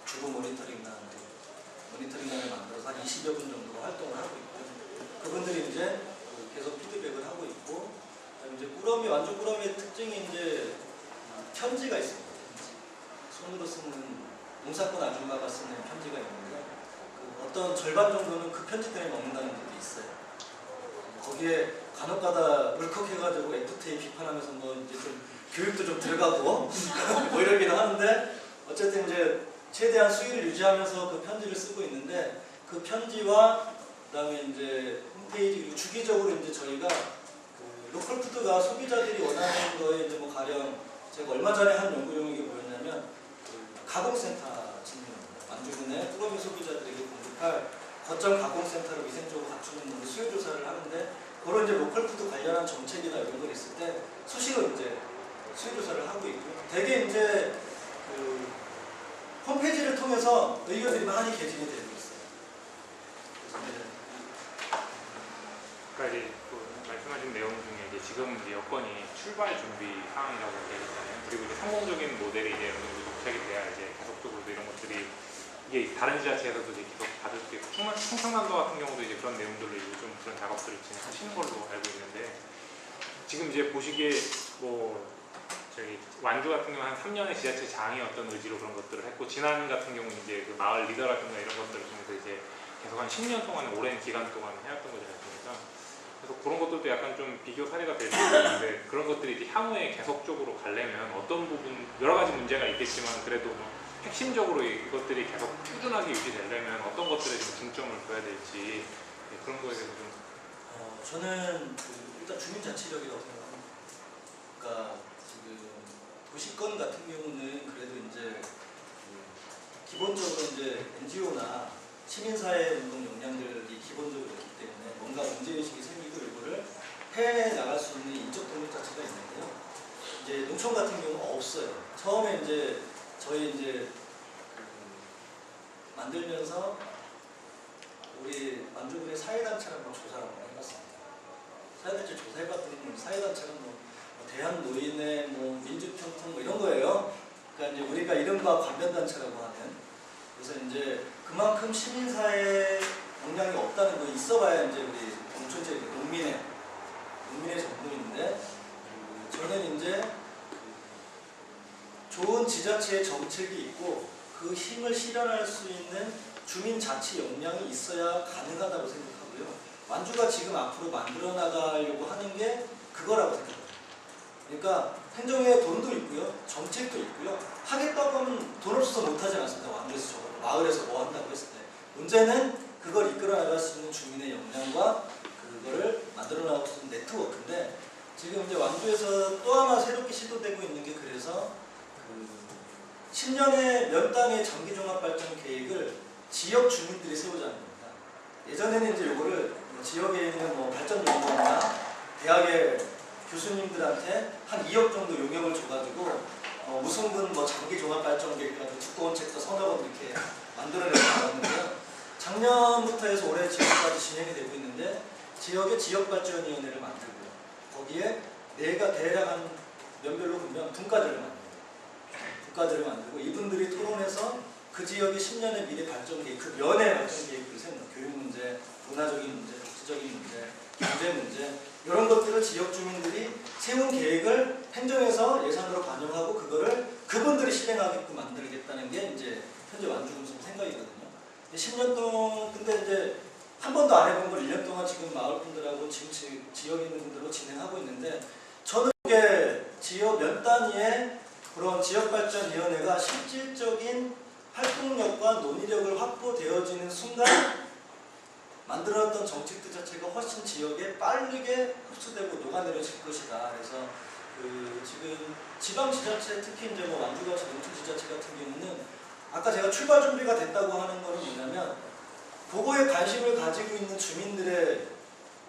주부 모니터링단을 만들어서 한 20여 분 정도로 활동을 하고 있고 그분들이 이제 계속 피드백을 하고 있고 그다음에 이제 꾸러미 완주 꾸러미의 특징이 이제 편지가 있습니다. 손으로 쓰는 농사꾼 아줌마가 쓰는 편지가 있는데 그 어떤 절반 정도는 그 편지 때문에 먹는다는 분들이 있어요. 거기에 간혹가다 울컥해가지고 FTA 비판하면서 뭐 이제 좀 교육도 좀 들어가고 뭐 이러기는 하는데 어쨌든 이제 최대한 수위를 유지하면서 그 편지를 쓰고 있는데 그 편지와 그다음에 이제 홈페이지 그리고 주기적으로 이제 저희가 그 로컬 푸드가 소비자들이 원하는 거에 이제 뭐 가령 제가 얼마 전에 한 연구 용역이 뭐였냐면 그 가공센터 진입입니다. 완주군의 꾸러미 소비자들에게 공급할 거점 가공센터를 위생적으로 갖추는 수요 조사를 하는데 그런 이제 로컬 푸드 관련한 정책이나 이런 걸 있을 때 수시로 이제 수요 조사를 하고 있고 대개 이제 그 홈페이지를 통해서 의견들이 많이 개진이 되고 있어요. 그러니까 이제 그 말씀하신 내용 중에 이제 지금 이제 여건이 출발 준비 상황이라고 되어 있잖아요. 그리고 이제 성공적인 모델이 이제 어느 정도 도착이 돼야 이제 계속적으로 이런 것들이 이게 다른 지자체에서도 이제 계속 받을 수 있고 충청남도 같은 경우도 이제 그런 내용들로 요즘 그런 작업들을 진행하시는 걸로 알고 있는데 지금 이제 보시기에 뭐 저기 완주 같은 경우 한 3년의 지자체 장의 어떤 의지로 그런 것들을 했고 진안 같은 경우는 이제 그 마을 리더라든가 이런 것들을 통해서 이제 계속 한 10년 동안 오랜 기간 동안 해왔던 거지 않습니까? 그래서 그런 것들도 약간 좀 비교 사례가 될 수 있는데 그런 것들이 이제 향후에 계속적으로 가려면 어떤 부분 여러 가지 문제가 있겠지만 그래도 뭐 핵심적으로 이것들이 계속 꾸준하게 유지되려면 어떤 것들에 좀 중점을 둬야 될지 그런 거에 대해서 좀 저는 그 일단 주민자치력이라고 생각합니다. 그러니까 지금 도시권 같은 경우는 그래도 이제 그 기본적으로 이제 NGO나 시민사회 운동 역량들이 기본적으로 있기 때문에 뭔가 문제의식이 생기고 이거를 해 나갈 수 있는 인적 동력 자체가 있는데요. 이제 농촌 같은 경우는 없어요. 처음에 이제 저희 이제 그 만들면서 우리 만주군의 사회단체를 한번 조사를 한번 해봤습니다. 사회단체 조사해봤더니 사회단체는 뭐 대한노인회, 뭐 민주평통 뭐 이런 거예요. 그러니까 이제 우리가 이른바 관변단체라고 하는 그래서 이제 그만큼 시민사회 역량이 없다는 거 있어봐야 이제 우리 농촌제 농민의 전문인데 저는 이제 좋은 지자체의 정책이 있고 그 힘을 실현할 수 있는 주민자치 역량이 있어야 가능하다고 생각하고요. 완주가 지금 앞으로 만들어 나가려고 하는 게 그거라고 생각합니다. 그러니까 행정에 돈도 있고요. 정책도 있고요. 하겠다고 하면 돈 없어서 못하지 않습니다. 완주에서 저거 마을에서 뭐 한다고 했을 때. 문제는 그걸 이끌어 나갈 수 있는 주민의 역량과 그거를 만들어 나갈 수 있는 네트워크인데 지금 이제 완주에서 또 하나 새롭게 시도되고 있는 게 그래서 10년의 면단의 장기종합발전 계획을 지역 주민들이 세우자는 겁니다. 예전에는 이제 요거를 지역에 있는 뭐 발전연구원이나 대학의 교수님들한테 한 2억 정도 용역을 줘가지고 무슨분 뭐 장기종합발전 계획이라고 두꺼운 책도 서너 권 이렇게 만들어내고 나왔는데요. 작년부터 해서 올해 지금까지 진행이 되고 있는데 지역의 지역발전위원회를 만들고요. 거기에 내가 대략 한 면별로 보면 분과들을 만들고 이분들이 토론해서 그 지역의 10년의 미래 발전 계획, 그 면의 발전 계획을 세우는 교육 문제, 문화적인 문제, 복지적인 문제, 경제 문제 이런 것들을 지역 주민들이 세운 계획을 행정에서 예산으로 반영하고 그거를 그분들이 실행하게끔 만들겠다는 게 이제 현재 완주군성 생각이거든요. 10년 동안 근데 이제 한 번도 안 해본 걸 1년 동안 지금 마을 분들하고 지금 지역에 있는 분들로 진행하고 있는데 저는 이게 지역 몇 단위의 그런 지역발전위원회가 실질적인 활동력과 논의력을 확보되어지는 순간 만들었던 정책들 자체가 훨씬 지역에 빠르게 흡수되고 녹아내려질 것이다. 그래서 지금 지방지자체, 특히 이제 뭐 완주같이 농촌지자체 같은 경우는 아까 제가 출발 준비가 됐다고 하는 거는 뭐냐면 그거에 관심을 가지고 있는 주민들의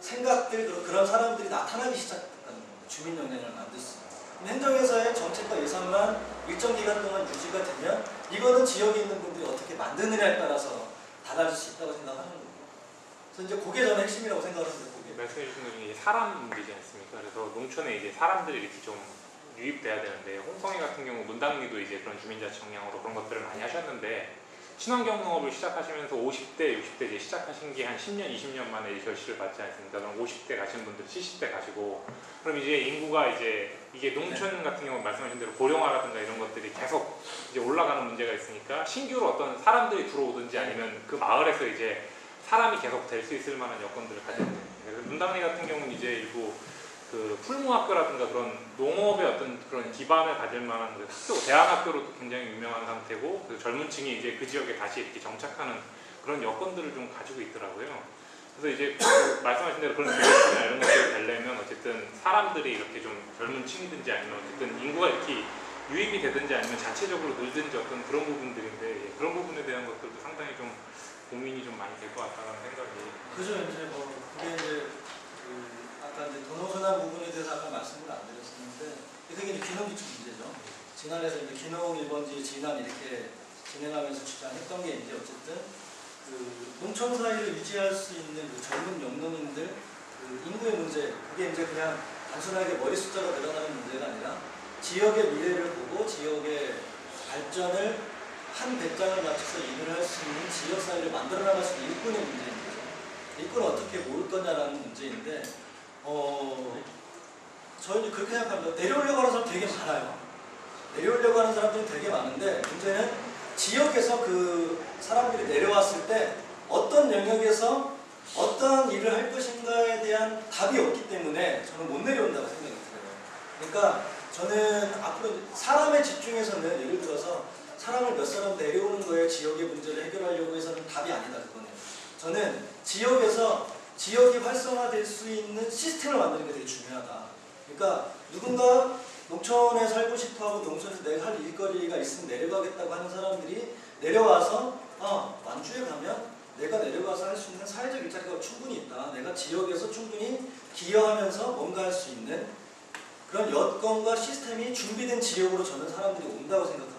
생각들, 그런 사람들이 나타나기 시작했다는 거예요. 주민 영향을 만들 수 있는. 행정에서의 정책과 예산만 일정 기간 동안 유지가 되면 이거는 지역에 있는 분들이 어떻게 만드느냐에 따라서 달라질 수 있다고 생각하는 거예요. 그래서 이제 그게 저는 핵심이라고 생각합니다. 말씀해 주신 것 중에 사람 문제지 않습니까? 그래서 농촌에 이제 사람들이 이렇게 좀 유입돼야 되는데 홍성이 같은 경우 문당리도 이제 그런 주민자치 역량으로 그런 것들을 많이 하셨는데 친환경 농업을 시작하시면서 50대, 60대 이제 시작하신 게 한 10년, 20년 만에 이제 결실을 받지 않습니까? 그럼 50대 가신 분들 70대 가시고 그럼 이제 인구가 이제 이게 농촌 같은 경우 말씀하신 대로 고령화라든가 이런 것들이 계속 이제 올라가는 문제가 있으니까 신규로 어떤 사람들이 들어오든지 아니면 그 마을에서 이제 사람이 계속 될 수 있을 만한 여건들을 가져야 됩니다. 그래서 문당리 같은 경우는 이제 일부 그 풀무학교라든가 그런 농업의 어떤 그런 기반을 가질 만한 그 학교, 대안학교로도 굉장히 유명한 상태고 그 젊은 층이 이제 그 지역에 다시 이렇게 정착하는 그런 여건들을 좀 가지고 있더라고요. 그래서 이제 그 말씀하신 대로 그런 교육이나 이런 것들을 되려면 어쨌든 사람들이 이렇게 좀 젊은 층이든지 아니면 어쨌든 인구가 이렇게 유입이 되든지 아니면 자체적으로 늘든지 어떤 그런 부분들인데 예, 그런 부분에 대한 것들도 상당히 좀 고민이 좀 많이 될 것 같다는 생각이. 그죠. 이제 뭐 그게 이제 아까 이제 도노선한 부분에 대해서 아까 말씀을 안 드렸었는데 그게 이제 기농기축 문제죠. 지난해에서 이제 기농 1번지 진안 이렇게 진행하면서 주장했던 게 이제 어쨌든 그 농촌 사회를 유지할 수 있는 그 젊은 영농인들 그 인구의 문제, 그게 이제 그냥 단순하게 머리 숫자가 늘어나는 문제가 아니라 지역의 미래를 보고 지역의 발전을 한 배짱을 맞춰서 일을 할 수 있는 지역 사회를 만들어 나갈 수 있는 일꾼의 문제인 거죠. 일꾼을 어떻게 모을 거냐라는 문제인데 저희는 그렇게 생각합니다. 내려오려고 하는 사람 되게 많아요. 내려오려고 하는 사람들이 되게 많은데 문제는 지역에서 그 사람들이 내려왔을 때 어떤 영역에서 어떤 일을 할 것인가에 대한 답이 없기 때문에 저는 못 내려온다고 생각이 들어요. 그러니까 저는 앞으로 사람에 집중해서는 예를 들어서 사람을 몇 사람 내려오는 거에 지역의 문제를 해결하려고 해서는 답이 아니다 그거는. 저는 지역에서 지역이 활성화될 수 있는 시스템을 만드는 게 되게 중요하다. 그러니까 누군가 농촌에 살고 싶어하고 농촌에서 내가 할 일거리가 있으면 내려가겠다고 하는 사람들이 내려와서 완주에 가면 내가 내려가서 할 수 있는 사회적 일자리가 충분히 있다. 내가 지역에서 충분히 기여하면서 뭔가 할 수 있는 그런 여건과 시스템이 준비된 지역으로 저는 사람들이 온다고 생각하고요.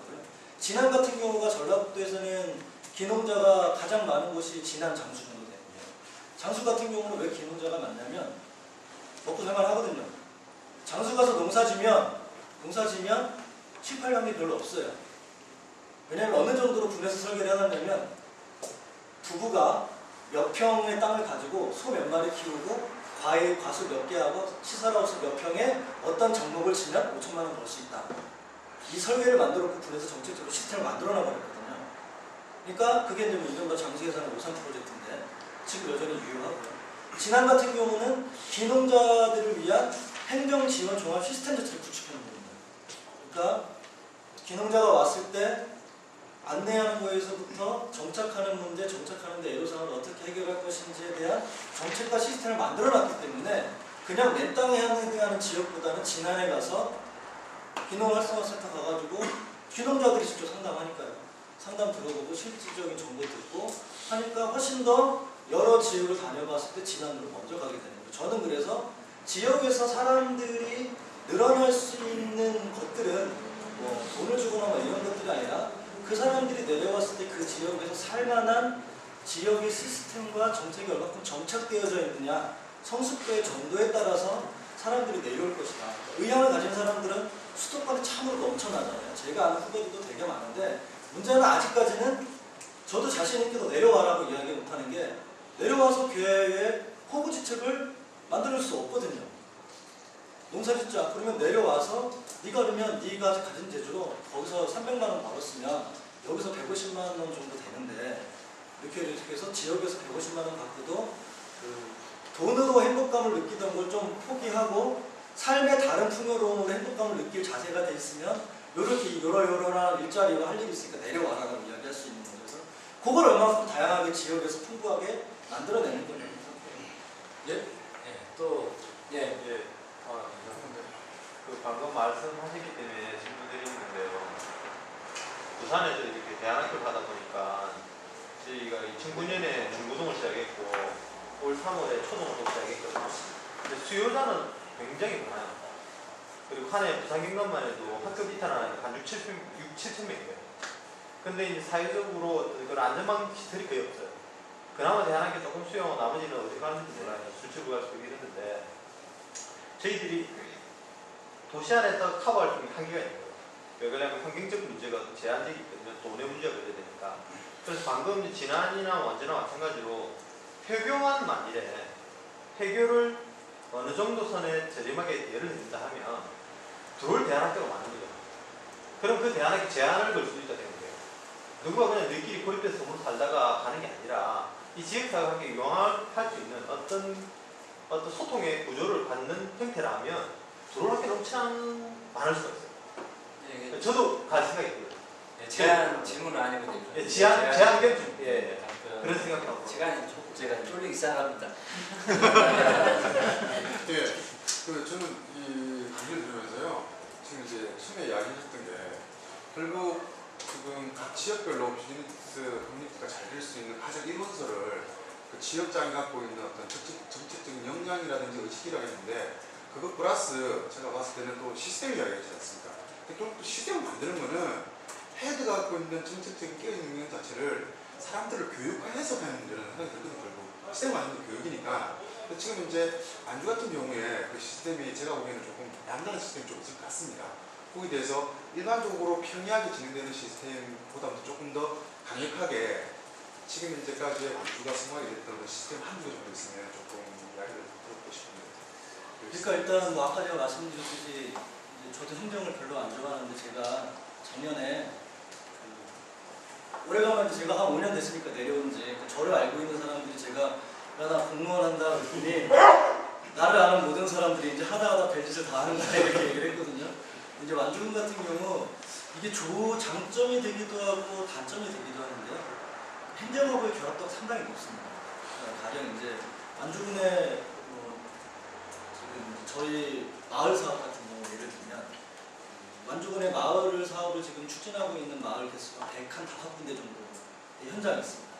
진안 같은 경우가 전라북도에서는 기농자가 가장 많은 곳이 진안 장수 정도 되거든요. 장수 같은 경우는 왜 기농자가 많냐면 먹고 살만 하거든요. 장수 가서 농사 지면 7,8년이 별로 없어요. 왜냐하면 어느 정도로 군에서 설계를 해놨냐면 부부가 몇 평의 땅을 가지고 소 몇 마리 키우고 과일, 과수 몇 개 하고 시설하우스 몇 평에 어떤 작목을 치면 5천만 원 벌 수 있다. 이 설계를 만들었고 군에서 정책적으로 시스템을 만들어 놔버렸거든요. 그러니까 그게 이제 이른바 장수예산 오산 프로젝트인데 지금 여전히 유효하고요. 진안 같은 경우는 기농자들을 위한 행정 지원 종합 시스템 자체를 구축하는 겁니다. 그러니까 기농자가 왔을 때 안내하는 거에서부터 정착하는 문제, 정착하는데 애로사항을 어떻게 해결할 것인지에 대한 정책과 시스템을 만들어놨기 때문에 그냥 내 땅에 해당하는 지역보다는 진안에 가서 기농활성화센터 가가지고 기농자들이 직접 상담하니까요. 상담 들어보고 실질적인 정보 듣고 하니까 훨씬 더 여러 지역을 다녀봤을 때 진안으로 먼저 가게 되는 거예요. 저는 그래서 지역에서 사람들이 늘어날 수 있는 것들은 뭐 돈을 주거나 뭐 이런 것들이 아니라 그 사람들이 내려왔을 때 그 지역에서 살만한 지역의 시스템과 정책이 얼마큼 정착되어져 있느냐 성숙도의 정도에 따라서 사람들이 내려올 것이다. 의향을 가진 사람들은 수도권에 참으로 넘쳐나잖아요. 제가 아는 후배들도 되게 많은데 문제는 아직까지는 저도 자신 있게 더 내려와라고 이야기 못하는 게 내려와서 교회에 호구지책을 만들 수 없거든요. 농사짓자. 그러면 내려와서 네가 그러면 네가 가진 재주로 거기서 300만 원 벌었으면 여기서 150만 원 정도 되는데 이렇게 해서 지역에서 150만 원 갖고도 그 돈으로 행복감을 느끼던 걸 좀 포기하고 삶의 다른 풍요로움으로 행복감을 느낄 자세가 돼 있으면 이렇게 요러요러한 일자리가 할 일이 있으니까 내려와라라고 이야기할 수 있는 거죠. 그걸 얼마큼 다양하게 지역에서 풍부하게 만들어내는 거예요. 예? 예. 또 예. 예. 그 방금 말씀하셨기 때문에 질문 드리는데요. 부산에서 이렇게 대안학교를 하다 보니까 저희가 2009년에 중고등을 시작했고 올 3월에 초등을 또 시작했거든요. 근데 수요자는 굉장히 많아요. 그리고 한 해 부산 경남만 해도 학교 비탄하는 한 6, 7천 명이에요. 근데 이제 사회적으로 그런 안전망 시설이 거의 없어요. 그나마 대안학교 조금 수용하고 나머지는 어디 가는지 몰라요. 술집을 가고 이랬는데 저희들이 도시 안에서 커버할 수 있는 한계가 있는 거예요. 왜 그러냐면 환경적 문제가 제한적이 있거든요. 돈의 문제가 걸려야 되니까. 그래서 방금 진안이나 원제나 마찬가지로 폐교만 만일에 폐교를 어느 정도 선에 저렴하게 예를 든다 하면 들어올 대안학교가 많은 거죠. 그럼 그 대안학교 제한을 걸 수도 있다 되는 거예요. 누가 그냥 너희끼리 고립돼서 서로 살다가 가는 게 아니라 이 지역사회와 함께 융합할 수 있는 어떤 소통의 구조를 갖는 형태라면 들어올 학교는 엄청 많을 수가 있어요. 예, 저도 갈 생각이 있고요. 예, 제한 질문은 아니거든요. 예, 제한 겸 예. 그런 생각하고. 시간이 제가 쫄리기 시작합니다. 예, 저는 이 강의를 들으면서요, 지금 이제 처음에 이야기하셨던 게 결국 지금 각 지역별로 비즈니스 커뮤니티가 잘 될 수 있는 가장 1원서를 그 지역장이 갖고 있는 어떤 정책적인 역량이라든지 의식이라고 했는데 그것 플러스 제가 봤을 때는 또 시스템 이야기하지 않습니까? 또 시스템을 만드는 거는 헤드가 갖고 있는 정책적인 끼어있는 역량 자체를 사람들을 교육화해서 가는 데는 생각이 들거든요. 결국 시스템 만드는 게 교육이니까. 지금 이제 안주 같은 경우에 그 시스템이 제가 보기에는 조금 남다른 시스템이 좀 있을 것 같습니다. 거기에 대해서 일반적으로 평이하게 진행되는 시스템보다도 조금 더 강력하게 지금 현재까지 안주가 성공하게 됐던 그 시스템 한두 개 정도 있으면 조금 이야기를 들어보고 싶은데. 그러니까 일단 뭐 아까 제가 말씀드렸듯이 저도 행정을 별로 안 좋아하는데 제가 작년에 오래간만에 제가 한 5년 됐으니까 내려온지 저를 알고 있는 사람들이 제가 야, 나 공무원 한다 그랬더니 나를 아는 모든 사람들이 이제 하다하다 별짓을 다 하는 거야 이렇게 얘기를 했거든요. 이제 완주군 같은 경우 이게 장점이 되기도 하고 단점이 되기도 하는데 행정하고의 결합도가 상당히 높습니다. 가령 이제 완주군의 지금 저희 마을 사업 같은 경우 예를 들면 완주군의 마을 사업을 지금 추진하고 있는 마을 개수가 105군데 정도 현장에 있습니다.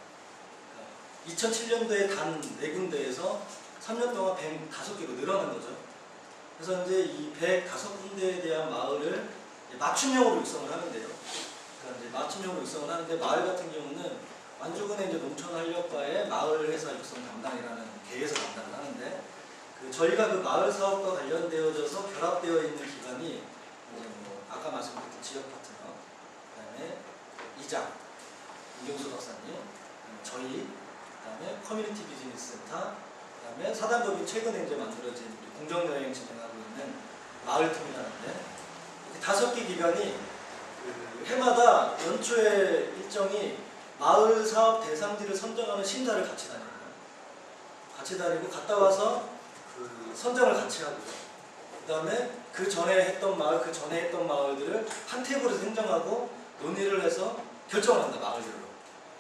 2007년도에 단 4군데에서 3년 동안 105개로 늘어난 거죠. 그래서 이제 이 105군데에 대한 마을을 맞춤형으로 육성을 하는데요. 그러니까 이제 맞춤형으로 육성을 하는데 마을 같은 경우는 완주군의 이제 농촌활력과의 마을 회사 육성 담당이라는 계에서 담당을 하는데 저희가 그 마을 사업과 관련되어져서 결합되어 있는 기관이 이제 뭐 아까 말씀드렸던 지역 파트너, 그다음에 이장, 이경수 박사님, 저희, 그다음에 커뮤니티 비즈니스 센터, 그다음에 사단법인 최근에 이제 만들어진 공정여행 진행하고 있는 마을팀이라는데 5개 기관이 해마다 연초에 일정이 마을 사업 대상지를 선정하는 심사를 같이 다닙니다. 같이 다니고 갔다 와서 그 선정을 같이 하고요. 그다음에 그 전에 했던 마을, 그 전에 했던 마을들을 한 테이블에서 행정하고 논의를 해서 결정을 한다. 마을별로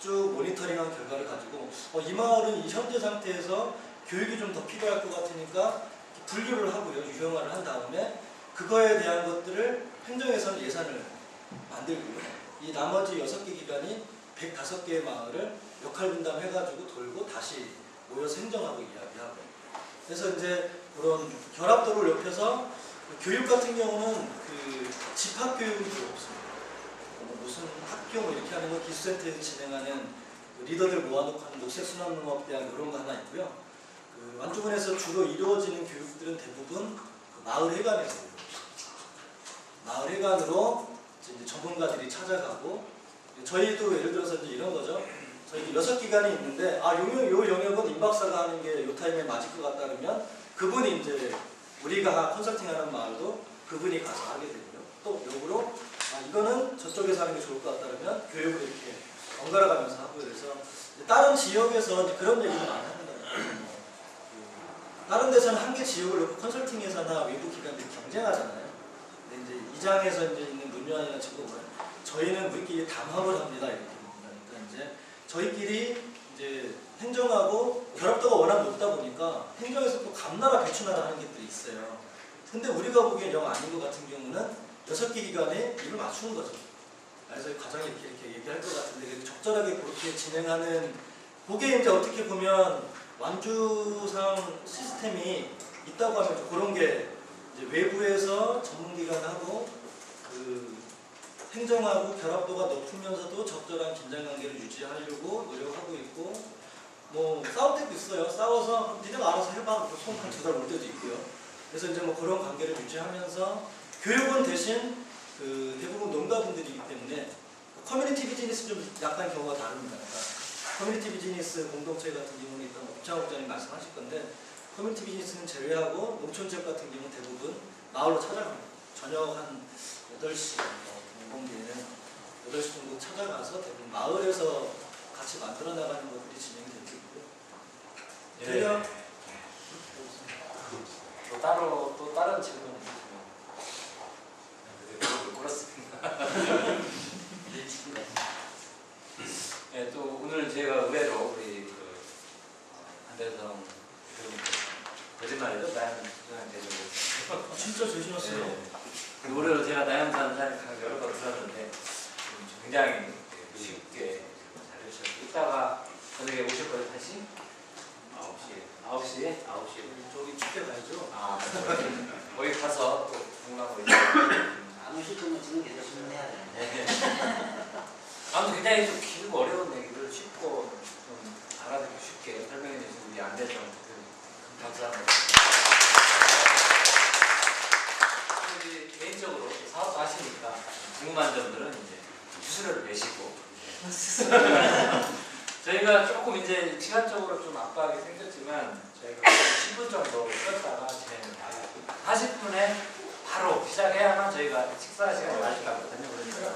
쭉 모니터링한 결과를 가지고 이 마을은 이 현재 상태에서 교육이 좀 더 필요할 것 같으니까 분류를 하고요. 유형화를 한 다음에 그거에 대한 것들을 행정에서는 예산을 만들고요. 이 나머지 6개 기관이 105개의 마을을 역할 분담해가지고 돌고 다시 모여서 행정하고 이야기하고. 그래서 이제 그런 결합도를 높여서 교육 같은 경우는 그 집합교육은 필요 없습니다. 무슨 학교 뭐 이렇게 하는 거 기술센터에서 진행하는 리더들 모아놓고 하는 녹색순환농업 대학 이런 거 하나 있고요. 그 완주군에서 주로 이루어지는 교육들은 대부분 그 마을회관에서 이루어집니다. 마을회관으로 이제 전문가들이 찾아가고 저희도 예를 들어서 이제 이런 거죠. 저희 6기관이 있는데 요 영역은 임 박사가 하는 게 요 타임에 맞을 것 같다 그러면 그분이 이제 우리가 컨설팅하는 마을도 그분이 가서 하게 되고요. 또 역으로 이거는 저쪽에서 하는 게 좋을 것 같다 그러면 교육을 이렇게 번갈아 가면서 하고 그래서 다른 지역에서 이제 그런 얘기를 많이 합니다. 다른 데서는 한 개 지역을 놓고 컨설팅 회사나 외부 기관들이 경쟁하잖아요. 근데 이제 이장에서 이제 있는 문요한이나 친구가 저희는 우리끼리 담합을 합니다. 이렇게 그러니까 이제 저희끼리 이제 행정하고 결합도가 워낙 높다 보니까 행정에서 또 감나라 배추나라 하는 것들이 있어요. 근데 우리가 보기엔 영 아닌 것 같은 경우는 6개 기관에 입을 맞추는 거죠. 그래서 과정이 이렇게 얘기할 것 같은데 적절하게 그렇게 진행하는 그게 이제 어떻게 보면 완주상 시스템이 있다고 하면 그런 게 이제 외부에서 전문기관하고 그 행정하고 결합도가 높으면서도 적절한 긴장관계를 유지하려고 노력하고 있고 뭐 싸울 때도 있어요. 싸워서 니네가 알아서 해봐. 손 한 2달 올 때도 있고요. 그래서 이제 뭐 그런 관계를 유지하면서 교육은 대신 그 대부분 농가분들이기 때문에 커뮤니티 비즈니스 좀 약간 경우가 다릅니다. 그러니까 커뮤니티 비즈니스 공동체 같은 경우는 일단 업장업장님 말씀하실 건데 커뮤니티 비즈니스는 제외하고 농촌지역 같은 경우는 대부분 마을로 찾아갑니다. 저녁 한 8시 공공기에는 8시 정도 찾아가서 대부분 마을에서 같이 만들어 나가는 것들이 진행이 되고 있고요. 대략 또 다른 질문 있으시면 그렇습니다. 네, 또 오늘 제가 의외로 우리 그 안대성 거짓말이죠? 나연산 대전 진짜 조심하세요. 노래로 제가 나연산 사를 여러 번 들었는데 굉장히 쉽게 잘 해주셨고 이따가 저녁에 오실 거예요 다시? 9시에? 저기 축제 가야죠. 아, 거기 가서 또 공부하고 있어요. 안 오실 거면 지금 계속 질문해야 되는데. 아무튼 굉장히 좀 길고 어려운 얘기를 쉽고 좀 알아듣기 쉽게 설명해 주신 우리 안대성 감사합니다. 이제 개인적으로 사업도 하시니까 궁금한 점들은 이제 수수료를 내시고 저희가 조금 이제 시간적으로 좀 압박이 생겼지만 저희가 10분 정도 쉬었다가 진행을 해요. 40분에 바로 시작해야만 저희가 식사 시간이 많이 가거든요. 그러니까